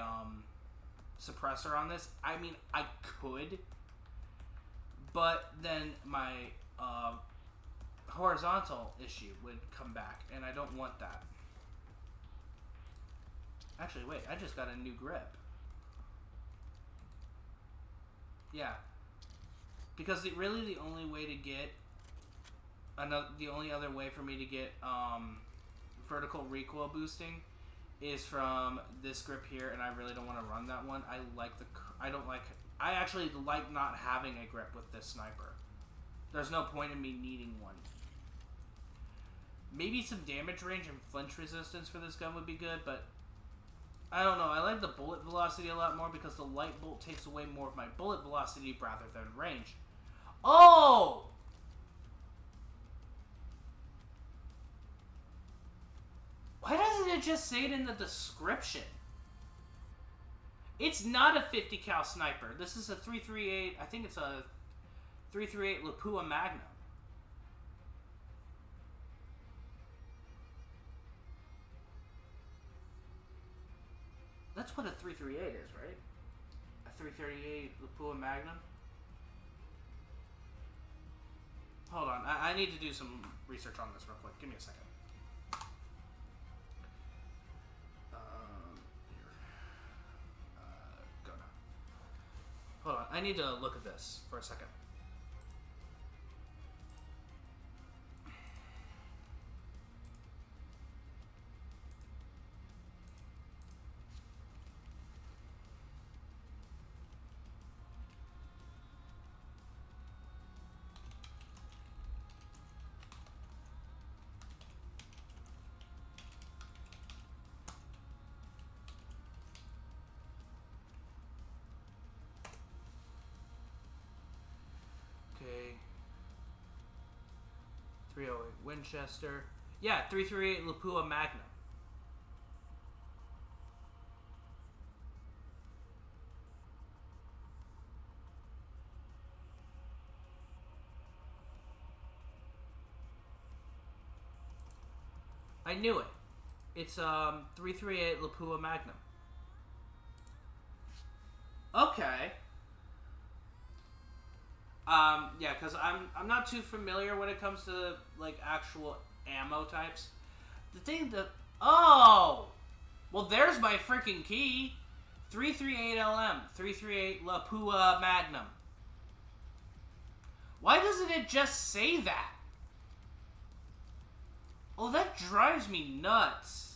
suppressor on this. I mean, I could, but then my horizontal issue would come back, and I don't want that. Actually, wait, I just got a new grip. Yeah, because really the only way to get the only other way for me to get vertical recoil boosting is from this grip here, and I really don't want to run that one. I actually like not having a grip with this sniper. There's no point in me needing one. Maybe some damage range and flinch resistance for this gun would be good, but I don't know. I like the bullet velocity a lot more because the light bolt takes away more of my bullet velocity rather than range. Oh! Why doesn't it just say it in the description? It's not a 50 cal sniper. This is a 338, I think it's a 338 Lapua Magnum. That's what a 338 is, right? A 338 Lapua Magnum? Hold on, I need to do some research on this real quick. Give me a second. Go now. Hold on, I need to look at this for a second. Okay. 308 Winchester. Yeah, 338 Lapua Magnum. I knew it. It's 338 Lapua Magnum. Okay. Yeah, because I'm not too familiar when it comes to like actual ammo types. The thing that oh, well, there's my freaking key. 338 LM, 338 Lapua Magnum. Why doesn't it just say that? Oh, that drives me nuts.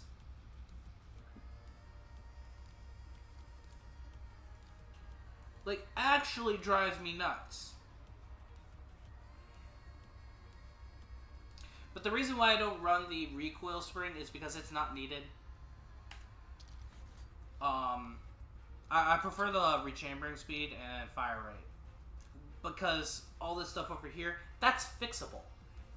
Like, actually drives me nuts. But the reason why I don't run the recoil spring is because it's not needed. I prefer the rechambering speed and fire rate. Because all this stuff over here, that's fixable.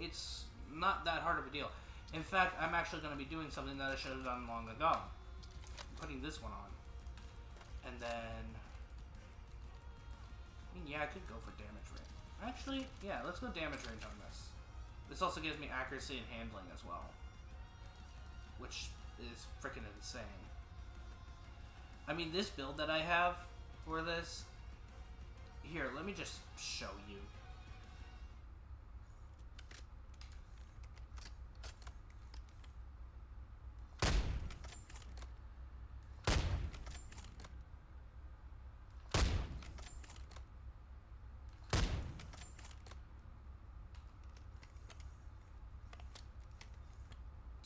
It's not that hard of a deal. In fact, I'm actually going to be doing something that I should have done long ago. I'm putting this one on. And then... I mean, yeah, I could go for damage range. Actually, yeah, let's go damage range on this. This also gives me accuracy and handling as well. Which is freaking insane. I mean, this build that I have for this... Here, let me just show you.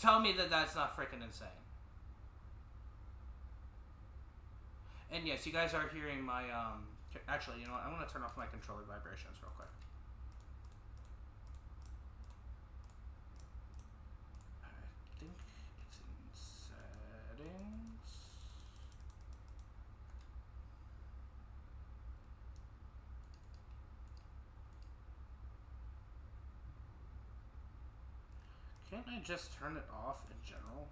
Tell me that that's not freaking insane. And yes, you guys are hearing my, actually, you know what? I'm going to turn off my controller vibrations real quick. I think it's in settings. Can't I just turn it off in general?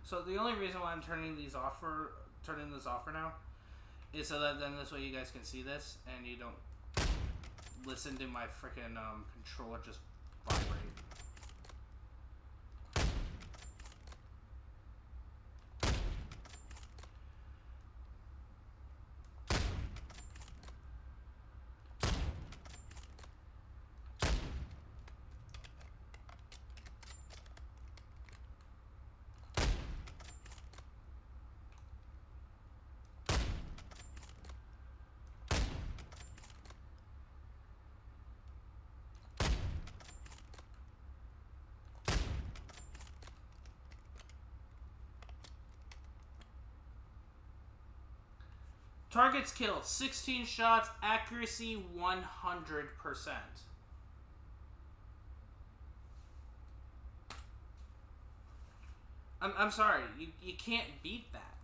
So the only reason why I'm turning this off for now is so that then this way you guys can see this and you don't listen to my freaking controller just vibrate. Targets killed, 16 shots, accuracy 100%. I'm sorry, you can't beat that.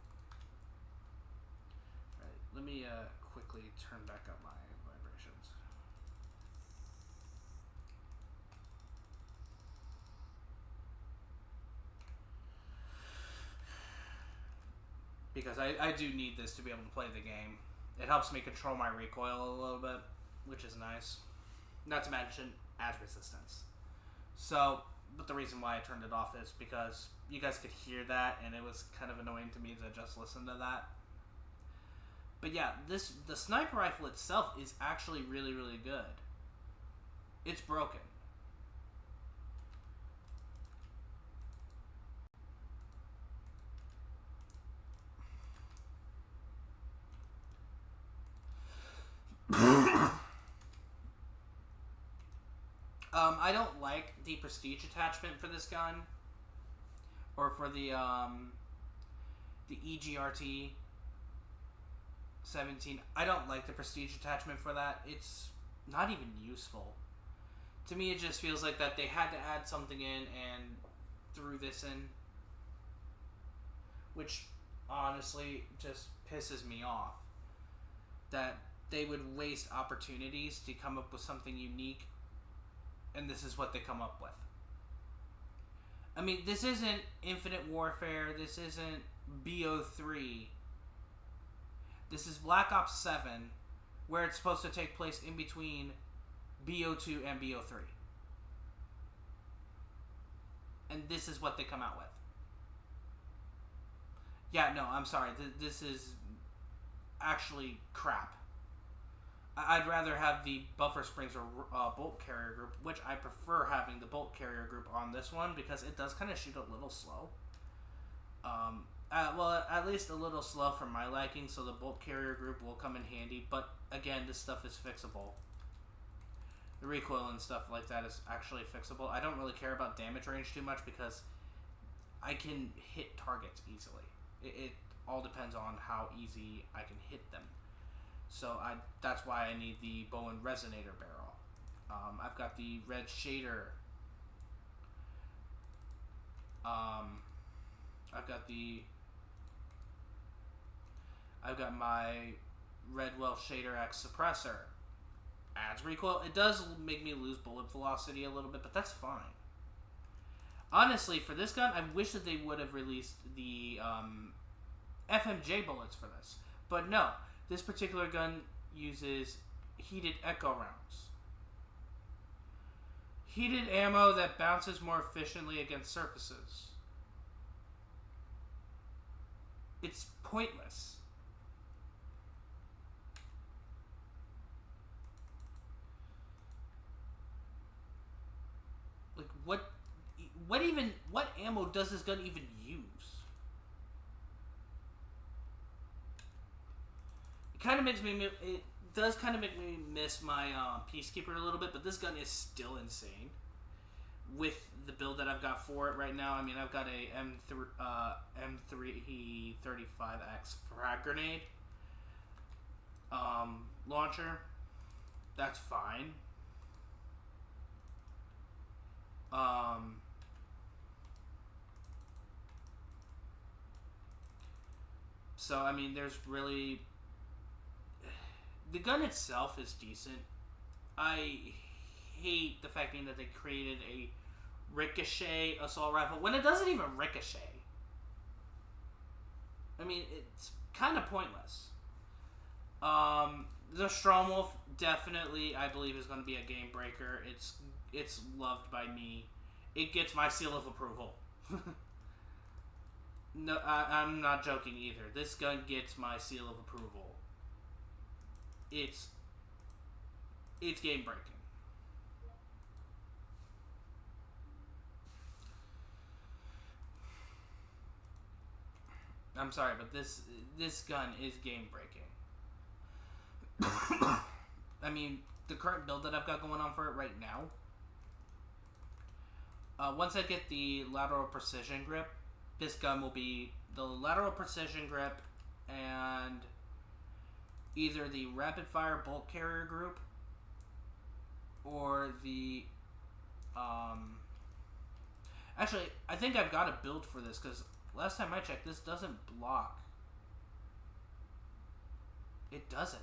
Right, let me quickly turn back up my vibrations. Because I do need this to be able to play the game. It helps me control my recoil a little bit, which is nice. Not to mention, adds resistance. So, but the reason why I turned it off is because you guys could hear that, and it was kind of annoying to me to just listen to that. But yeah, the sniper rifle itself is actually really, really good. It's broken. I don't like the prestige attachment for this gun, or for the EGRT 17. I don't like the prestige attachment for that. It's not even useful. To me, it just feels like that they had to add something in and threw this in, which honestly just pisses me off. That they would waste opportunities to come up with something unique, and this is what they come up with. I mean, this isn't Infinite Warfare, this isn't BO3. This is Black Ops 7, where it's supposed to take place in between BO2 and BO3. And this is what they come out with. Yeah, no, I'm sorry. This is actually crap. I'd rather have the buffer springs or bolt carrier group, which I prefer having the bolt carrier group on this one because it does kind of shoot a little slow. Well, at least a little slow for my liking, so the bolt carrier group will come in handy. But again, this stuff is fixable. The recoil and stuff like that is actually fixable. I don't really care about damage range too much because I can hit targets easily. It all depends on how easy I can hit them. So that's why I need the bow and resonator barrel. I've got the red shader. I've got my Redwell Shader X suppressor. Adds recoil. It does make me lose bullet velocity a little bit, but that's fine. Honestly, for this gun, I wish that they would have released the FMJ bullets for this. But no, this particular gun uses heated echo rounds. Heated ammo that bounces more efficiently against surfaces. It's pointless. Like, what ammo does this gun even use? It does kind of make me miss my Peacekeeper a little bit, but this gun is still insane. With the build that I've got for it right now, I mean, I've got a M335X frag grenade launcher. That's fine. So, I mean, there's really... The gun itself is decent. I hate the fact that they created a ricochet assault rifle when it doesn't even ricochet. I mean, it's kind of pointless. The Stromwolf definitely, I believe, is going to be a game breaker. It's loved by me. It gets my seal of approval. No, I'm not joking either. This gun gets my seal of approval. It's game breaking. I'm sorry, but this gun is game breaking. I mean, the current build that I've got going on for it right now. Once I get the lateral precision grip, this gun will be the lateral precision grip and either the rapid fire bolt carrier group or the actually, I think I've got a build for this because last time I checked, this doesn't block. It doesn't.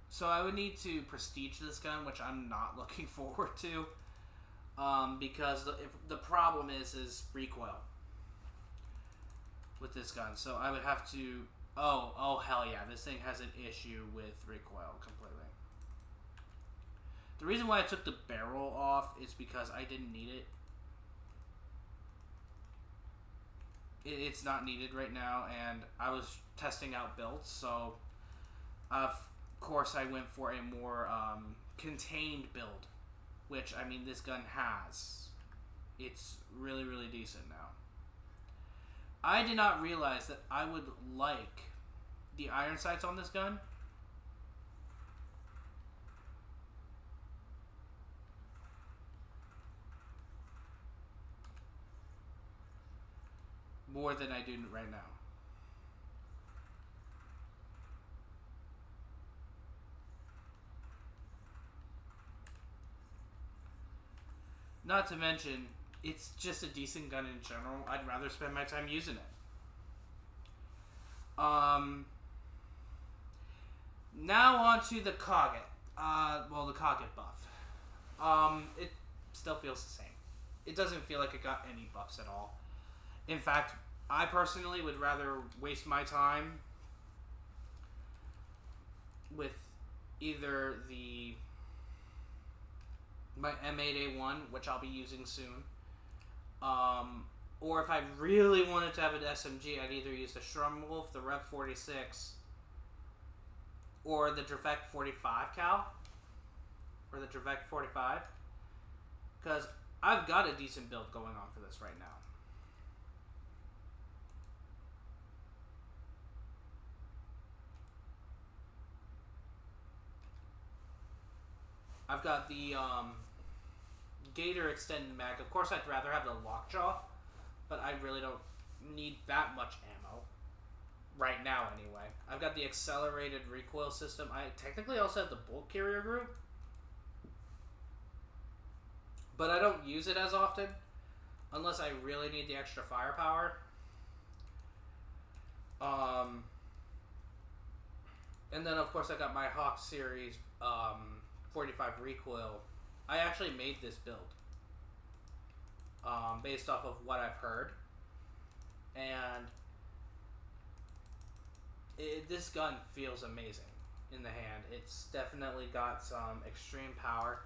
So I would need to prestige this gun, which I'm not looking forward to, because the problem is recoil with this gun. So I would have to. Oh hell yeah! This thing has an issue with recoil completely. The reason why I took the barrel off is because I didn't need it. It's not needed right now, and I was testing out builds, so of course I went for a more contained build, which, I mean, this gun has. It's really, really decent now. I did not realize that I would like the iron sights on this gun. More than I do right now. Not to mention, it's just a decent gun in general. I'd rather spend my time using it. Now on to the Cogget. Well, the Cogget buff. It still feels the same. It doesn't feel like it got any buffs at all. In fact, I personally would rather waste my time with either my M8A1, which I'll be using soon, Or if I really wanted to have an SMG, I'd either use the Strumwolf, the Rev 46, or the Drevek 45 cal, or the Drevek 45, because I've got a decent build going on for this right now. I've got the Gator extended mag. Of course, I'd rather have the Lockjaw, but I really don't need that much ammo right now anyway. I've got the accelerated recoil system. I technically also have the bolt carrier group, but I don't use it as often unless I really need the extra firepower. And then of course I got my Hawk series 45 recoil. I actually made this build based off of what I've heard, and this gun feels amazing in the hand. It's definitely got some extreme power.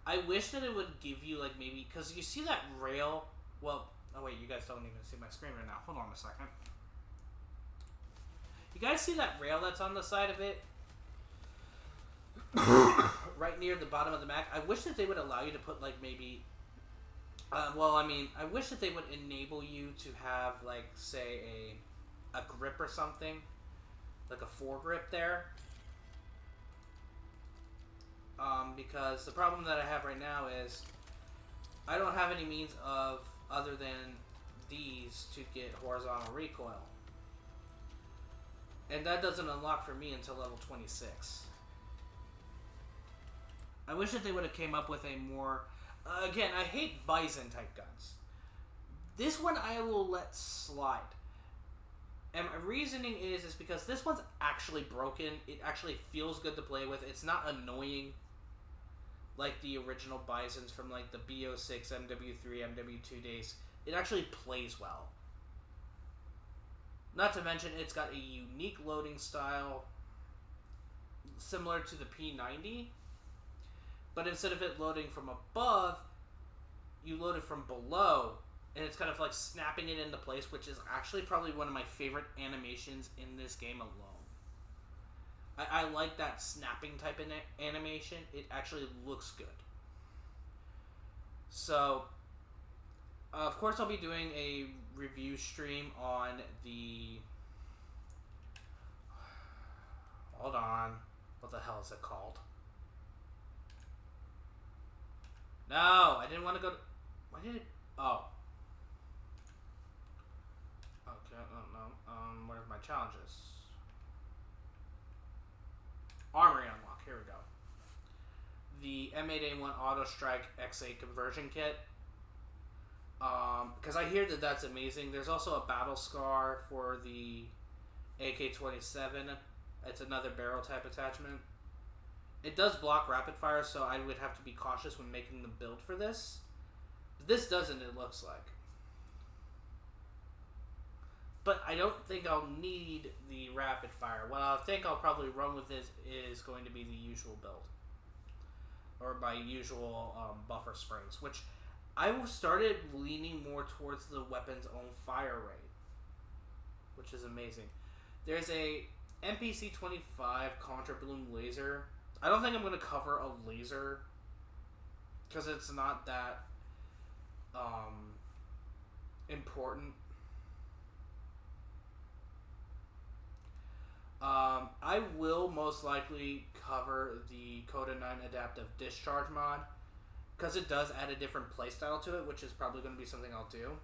I wish that it would give you, like, maybe, because you see that rail, well, oh wait, you guys don't even see my screen right now. Hold on a second. You guys see that rail that's on the side of it? Right near the bottom of the mag? I wish that they would allow you to put, like, maybe, I wish that they would enable you to have, like, say, a grip or something, like a foregrip there. Because the problem that I have right now is I don't have any means of, other than these, to get horizontal recoil. And that doesn't unlock for me until level 26. I wish that they would have came up with a more... again, I hate Bison type guns. This one I will let slide. And my reasoning is because this one's actually broken. It actually feels good to play with. It's not annoying like the original Bisons from like the BO6, MW3, MW2 days. It actually plays well. Not to mention it's got a unique loading style similar to the P90. But instead of it loading from above, you load it from below. And it's kind of like snapping it into place, which is actually probably one of my favorite animations in this game alone. I like that snapping type of animation. It actually looks good. So, of course I'll be doing a review stream on the... Hold on. What the hell is it called? No, I didn't want to go to... Why did it... Oh. Okay, no. Where's my challenges? Armory unlock. Here we go. The M8A1 Auto Strike X8 conversion kit. Because I hear that that's amazing. There's also a battle scar for the AK-27. It's another barrel type attachment. It does block rapid fire, so I would have to be cautious when making the build for this. But this doesn't, it looks like. But I don't think I'll need the rapid fire. What I think I'll probably run with this is going to be the usual build. Or my usual buffer springs, which I started leaning more towards the weapon's own fire rate, which is amazing. There's a MPC-25 Contra Bloom laser. I don't think I'm going to cover a laser because it's not that important. I will most likely cover the Coda 9 Adaptive Discharge mod because it does add a different playstyle to it, which is probably going to be something I'll do.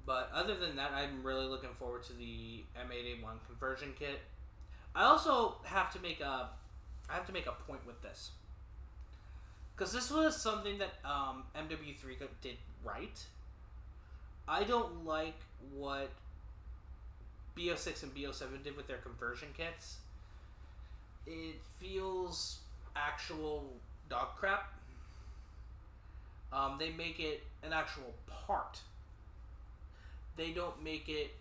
But other than that, I'm really looking forward to the M8A1 conversion kit. I also have to make a point with this, because this was something that MW3 did right. I don't like what BO6 and BO7 did with their conversion kits. It feels actual dog crap. They make it an actual part. They don't make it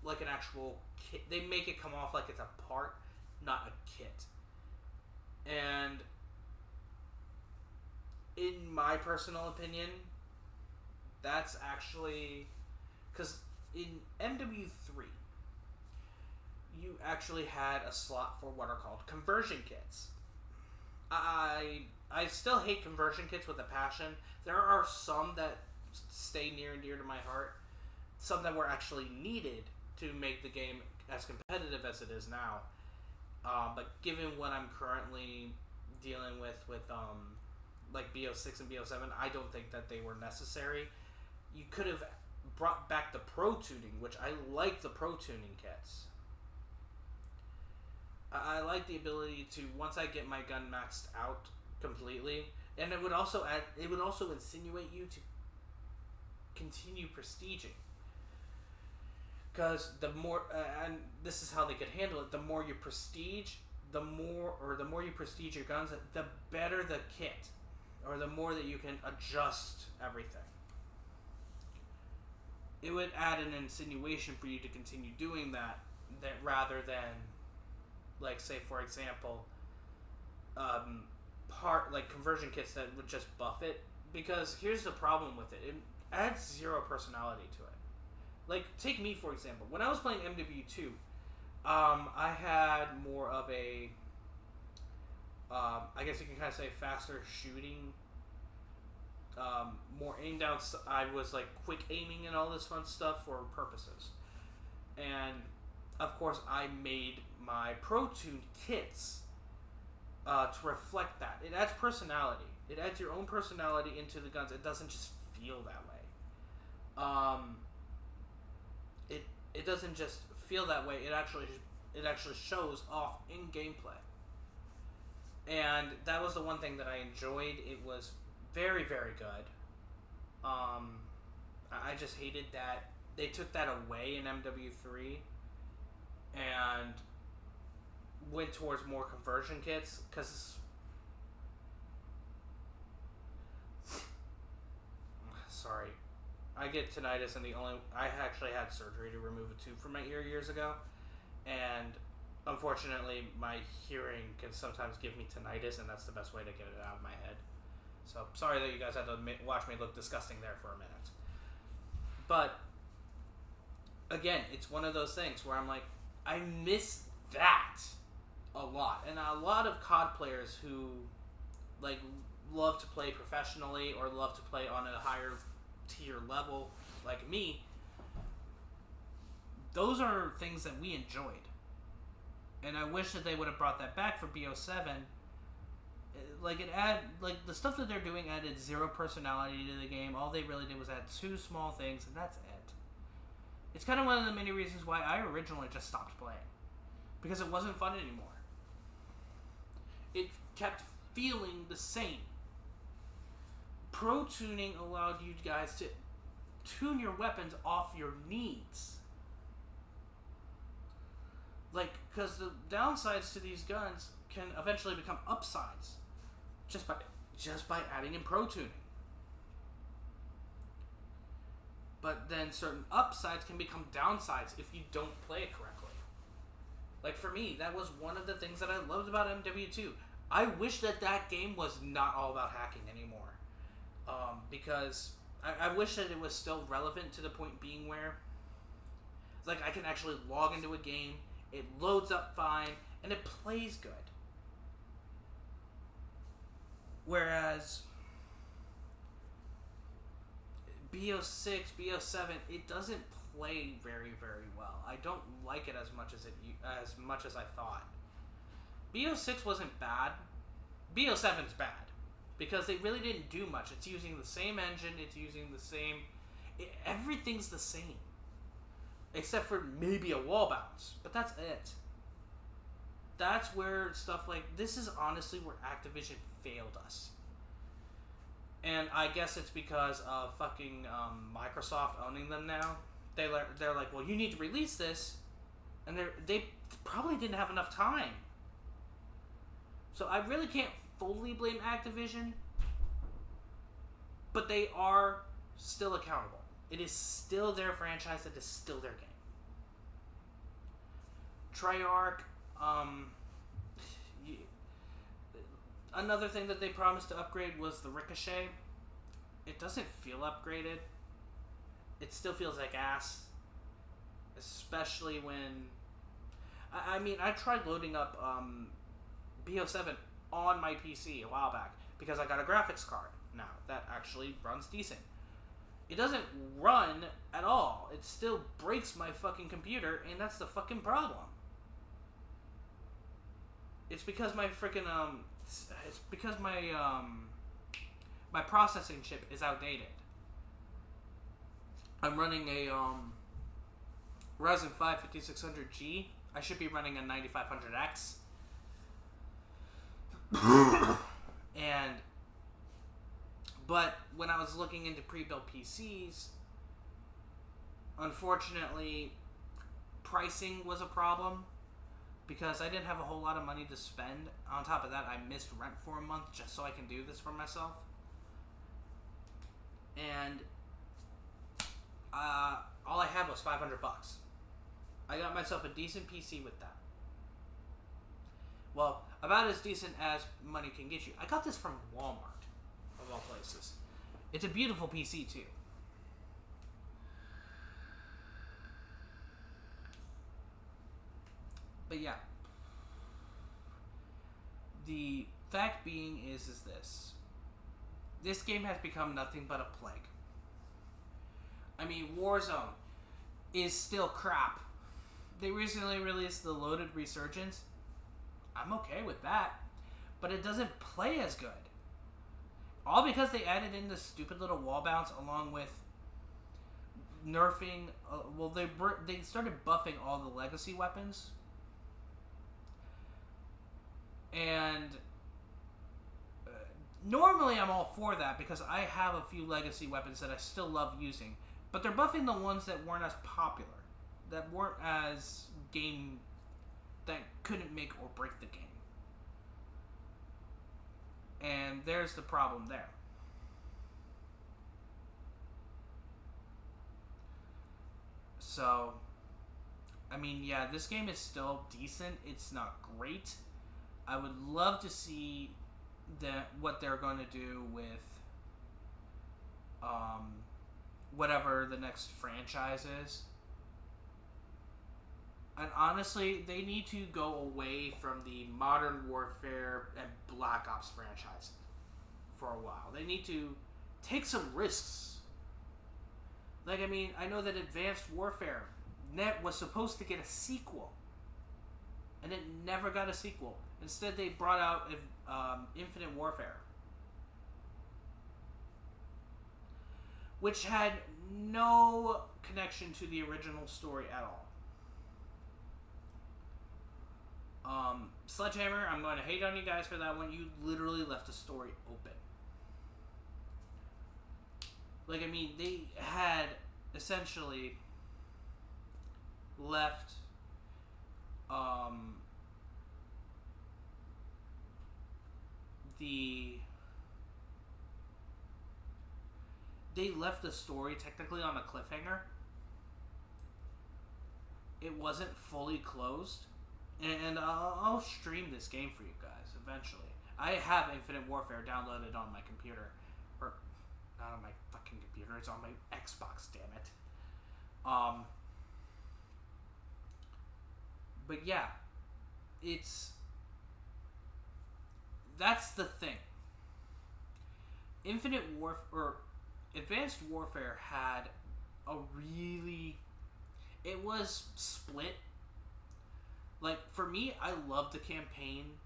like an actual kit. They make it come off like it's a part, not a kit. And in my personal opinion, that's actually because in MW3, you actually had a slot for what are called conversion kits. I still hate conversion kits with a passion. There are some that stay near and dear to my heart. Some that were actually needed to make the game as competitive as it is now. But given what I'm currently dealing with like BO6 and BO7, I don't think that they were necessary. You could have brought back the pro tuning, which I like the pro tuning kits. I like the ability to, once I get my gun maxed out completely, and it would also insinuate you to continue prestiging. Because the more, and this is how they could handle it, the more you prestige, the more you prestige your guns, the better the kit, or the more that you can adjust everything. It would add an insinuation for you to continue doing that rather than, like, say for example, conversion kits that would just buff it. Because here's the problem with it: it adds zero personality to it. Like, take me for example. When I was playing MW2, I had more of a, I guess you can kind of say, faster shooting, more aim down. I was like quick aiming and all this fun stuff for purposes. And of course, I made my Pro Tuned kits to reflect that. It adds personality. It adds your own personality into the guns. It doesn't just feel that way. It doesn't just feel that way. It actually shows off in gameplay. And that was the one thing that I enjoyed. It was very, very good. I just hated that they took that away in MW3 and went towards more conversion kits, because sorry, I get tinnitus, and I actually had surgery to remove a tube from my ear years ago, and unfortunately my hearing can sometimes give me tinnitus, and that's the best way to get it out of my head. So sorry that you guys had to watch me look disgusting there for a minute. But again, it's one of those things where I'm like, I miss that a lot. And a lot of COD players who like love to play professionally or love to play on a higher tier level like me, those are things that we enjoyed. And I wish that they would have brought that back for BO7. Like, the stuff that they're doing added zero personality to the game. All they really did was add two small things, and that's it. It's kind of one of the many reasons why I originally just stopped playing. Because it wasn't fun anymore. It kept feeling the same. Pro tuning allowed you guys to tune your weapons off your needs. Like, because the downsides to these guns can eventually become upsides just by adding in pro tuning. But then certain upsides can become downsides if you don't play it correctly. Like, for me, that was one of the things that I loved about MW2. I wish that game was not all about hacking anymore. Because I wish that it was still relevant to the point being where, like, I can actually log into a game, it loads up fine, and it plays good. Whereas BO6, BO7, it doesn't play very, very well. I don't like it as much as I thought. BO6 wasn't bad. BO7's bad because they really didn't do much. It's using the same engine. It's using the same. Everything's the same, except for maybe a wall bounce. But that's it. That's where stuff like this is honestly where Activision failed us. And I guess it's because of fucking Microsoft owning them now. They're like, well, you need to release this, and they probably didn't have enough time. So I really can't fully blame Activision, but they are still accountable. It is still their franchise. It is still their game. Treyarch, Another thing that they promised to upgrade was the ricochet. It doesn't feel upgraded. It still feels like ass. Especially when... I mean, I tried loading up BO7 on my PC a while back because I got a graphics card now that actually runs decent. It doesn't run at all. It still breaks my fucking computer, and that's the fucking problem. It's because my freaking it's because my my processing chip is outdated. I'm running a Ryzen 5 5600G. I should be running a 9500X. But when I was looking into pre-built PCs, unfortunately, pricing was a problem because I didn't have a whole lot of money to spend. On top of that, I missed rent for a month just so I can do this for myself. And all I had was $500. I got myself a decent PC with that. Well, about as decent as money can get you. I got this from Walmart, of all places. It's a beautiful PC, too. But yeah. The fact being is this. This game has become nothing but a plague. I mean, Warzone is still crap. They recently released the loaded Resurgence. I'm okay with that. But it doesn't play as good. All because they added in the stupid little wall bounce along with nerfing. Well, they started buffing all the legacy weapons. And normally I'm all for that because I have a few legacy weapons that I still love using. But they're buffing the ones that weren't as popular. That weren't as game... that couldn't make or break the game. And there's the problem there. So, I mean, yeah, this game is still decent. It's not great. I would love to see what they're going to do with whatever the next franchise is. And honestly, they need to go away from the Modern Warfare and Black Ops franchise for a while. They need to take some risks. Like, I mean, I know that Advanced Warfare was supposed to get a sequel. And it never got a sequel. Instead, they brought out Infinite Warfare. Which had no connection to the original story at all. Sledgehammer, I'm going to hate on you guys for that one. You literally left the story open. Like, I mean, they had essentially left they left the story technically on a cliffhanger. It wasn't fully closed. And I'll stream this game for you guys eventually. I have Infinite Warfare downloaded on my computer. Or, not on my fucking computer, it's on my Xbox, damn it. But yeah, that's the thing. Advanced Warfare had it was split. Like, for me, I loved the campaign.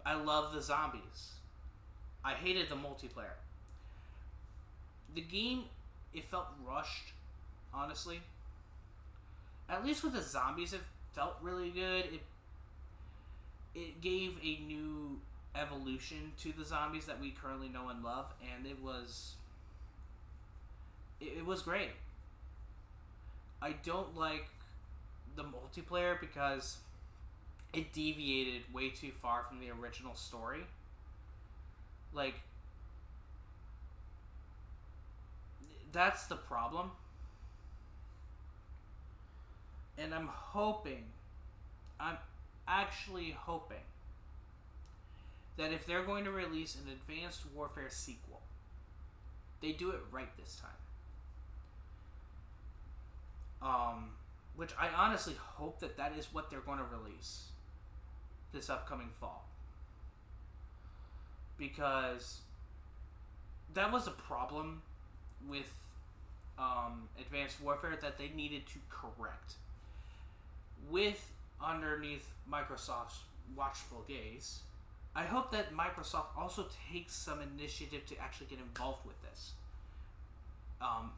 I loved the zombies. I hated the multiplayer. The game, it felt rushed, honestly. At least with the zombies, it felt really good. It gave a new evolution to the zombies that we currently know and love, and it was great. I don't like the multiplayer because it deviated way too far from the original story. Like, that's the problem. And I'm actually hoping that if they're going to release an Advanced Warfare sequel, they do it right this time. Which I honestly hope that is what they're going to release this upcoming fall. Because that was a problem with Advanced Warfare that they needed to correct. With underneath Microsoft's watchful gaze, I hope that Microsoft also takes some initiative to actually get involved with this.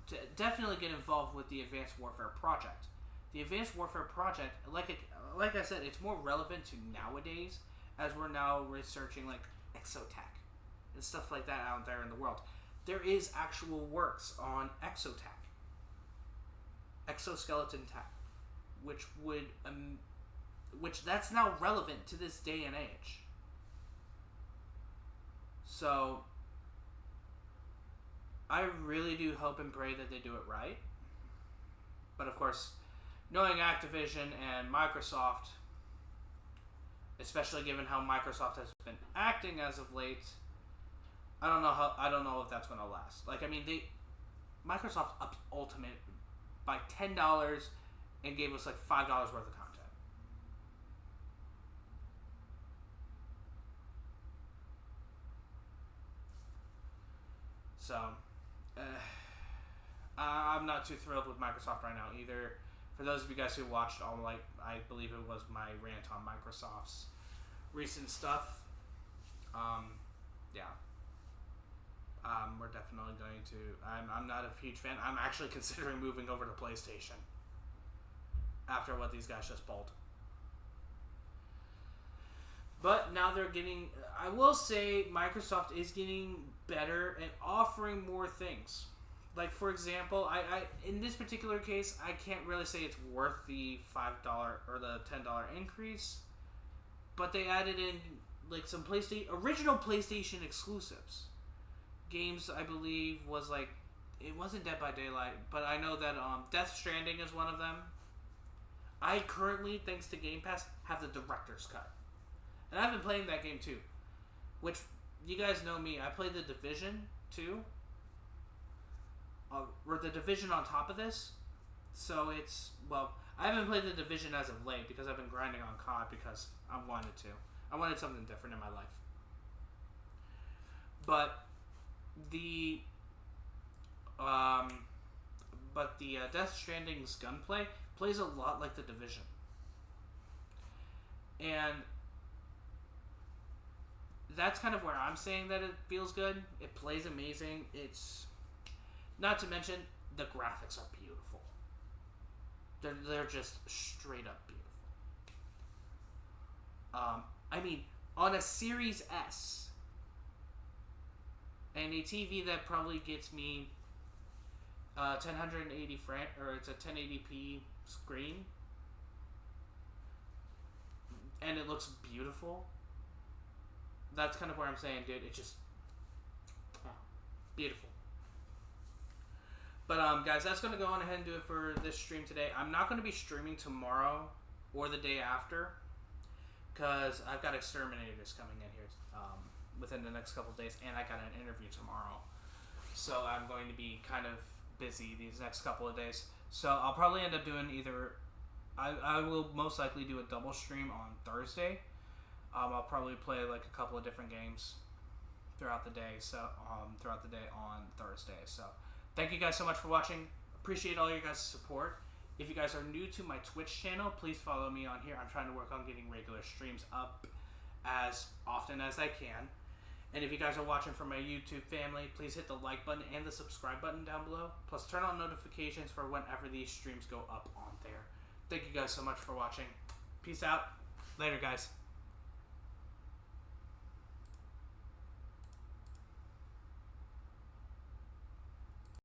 To definitely get involved with the Advanced Warfare project. The Advanced Warfare project, like I said, it's more relevant to nowadays as we're now researching like exotech and stuff like that out there in the world. There is actual works on exotech, exoskeleton tech, which that's now relevant to this day and age. So I really do hope and pray that they do it right. But of course, knowing Activision and Microsoft, especially given how Microsoft has been acting as of late, I don't know if that's going to last. Like, I mean, Microsoft upped Ultimate by $10 and gave us like $5 worth of content. So, I'm not too thrilled with Microsoft right now either. For those of you guys who watched I believe it was my rant on Microsoft's recent stuff. Yeah. We're definitely going to. I'm not a huge fan. I'm actually considering moving over to PlayStation after what these guys just pulled. But now they're getting. I will say Microsoft is getting better at offering more things. Like, for example, I in this particular case, I can't really say it's worth the $5 or the $10 increase, but they added in like some original PlayStation exclusives. Games, I believe, was like, it wasn't Dead by Daylight, but I know that Death Stranding is one of them. I currently, thanks to Game Pass, have the Director's Cut. And I've been playing that game too. Which, you guys know me, I played the Division 2. Or the Division on top of this. So it's, well, I haven't played the Division as of late because I've been grinding on COD because I wanted to. I wanted something different in my life. But the Death Stranding's gunplay plays a lot like the Division. And that's kind of where I'm saying that it feels good. It plays amazing. It's, not to mention, the graphics are beautiful. They're just straight up beautiful. I mean, on a Series S, and a TV that probably gets me 1080 frame, or it's a 1080p screen, and it looks beautiful. That's kind of where I'm saying, dude, it's just beautiful. But guys, that's going to go on ahead and do it for this stream today. I'm not going to be streaming tomorrow or the day after because I've got exterminators coming in here within the next couple of days, and I got an interview tomorrow. So I'm going to be kind of busy these next couple of days. So I'll probably end up doing either, I will most likely do a double stream on Thursday. I'll probably play like a couple of different games throughout the day. So throughout the day on Thursday. So thank you guys so much for watching. Appreciate all your guys' support. If you guys are new to my Twitch channel, please follow me on here. I'm trying to work on getting regular streams up as often as I can. And if you guys are watching from my YouTube family, please hit the like button and the subscribe button down below. Plus turn on notifications for whenever these streams go up on there. Thank you guys so much for watching. Peace out. Later, guys.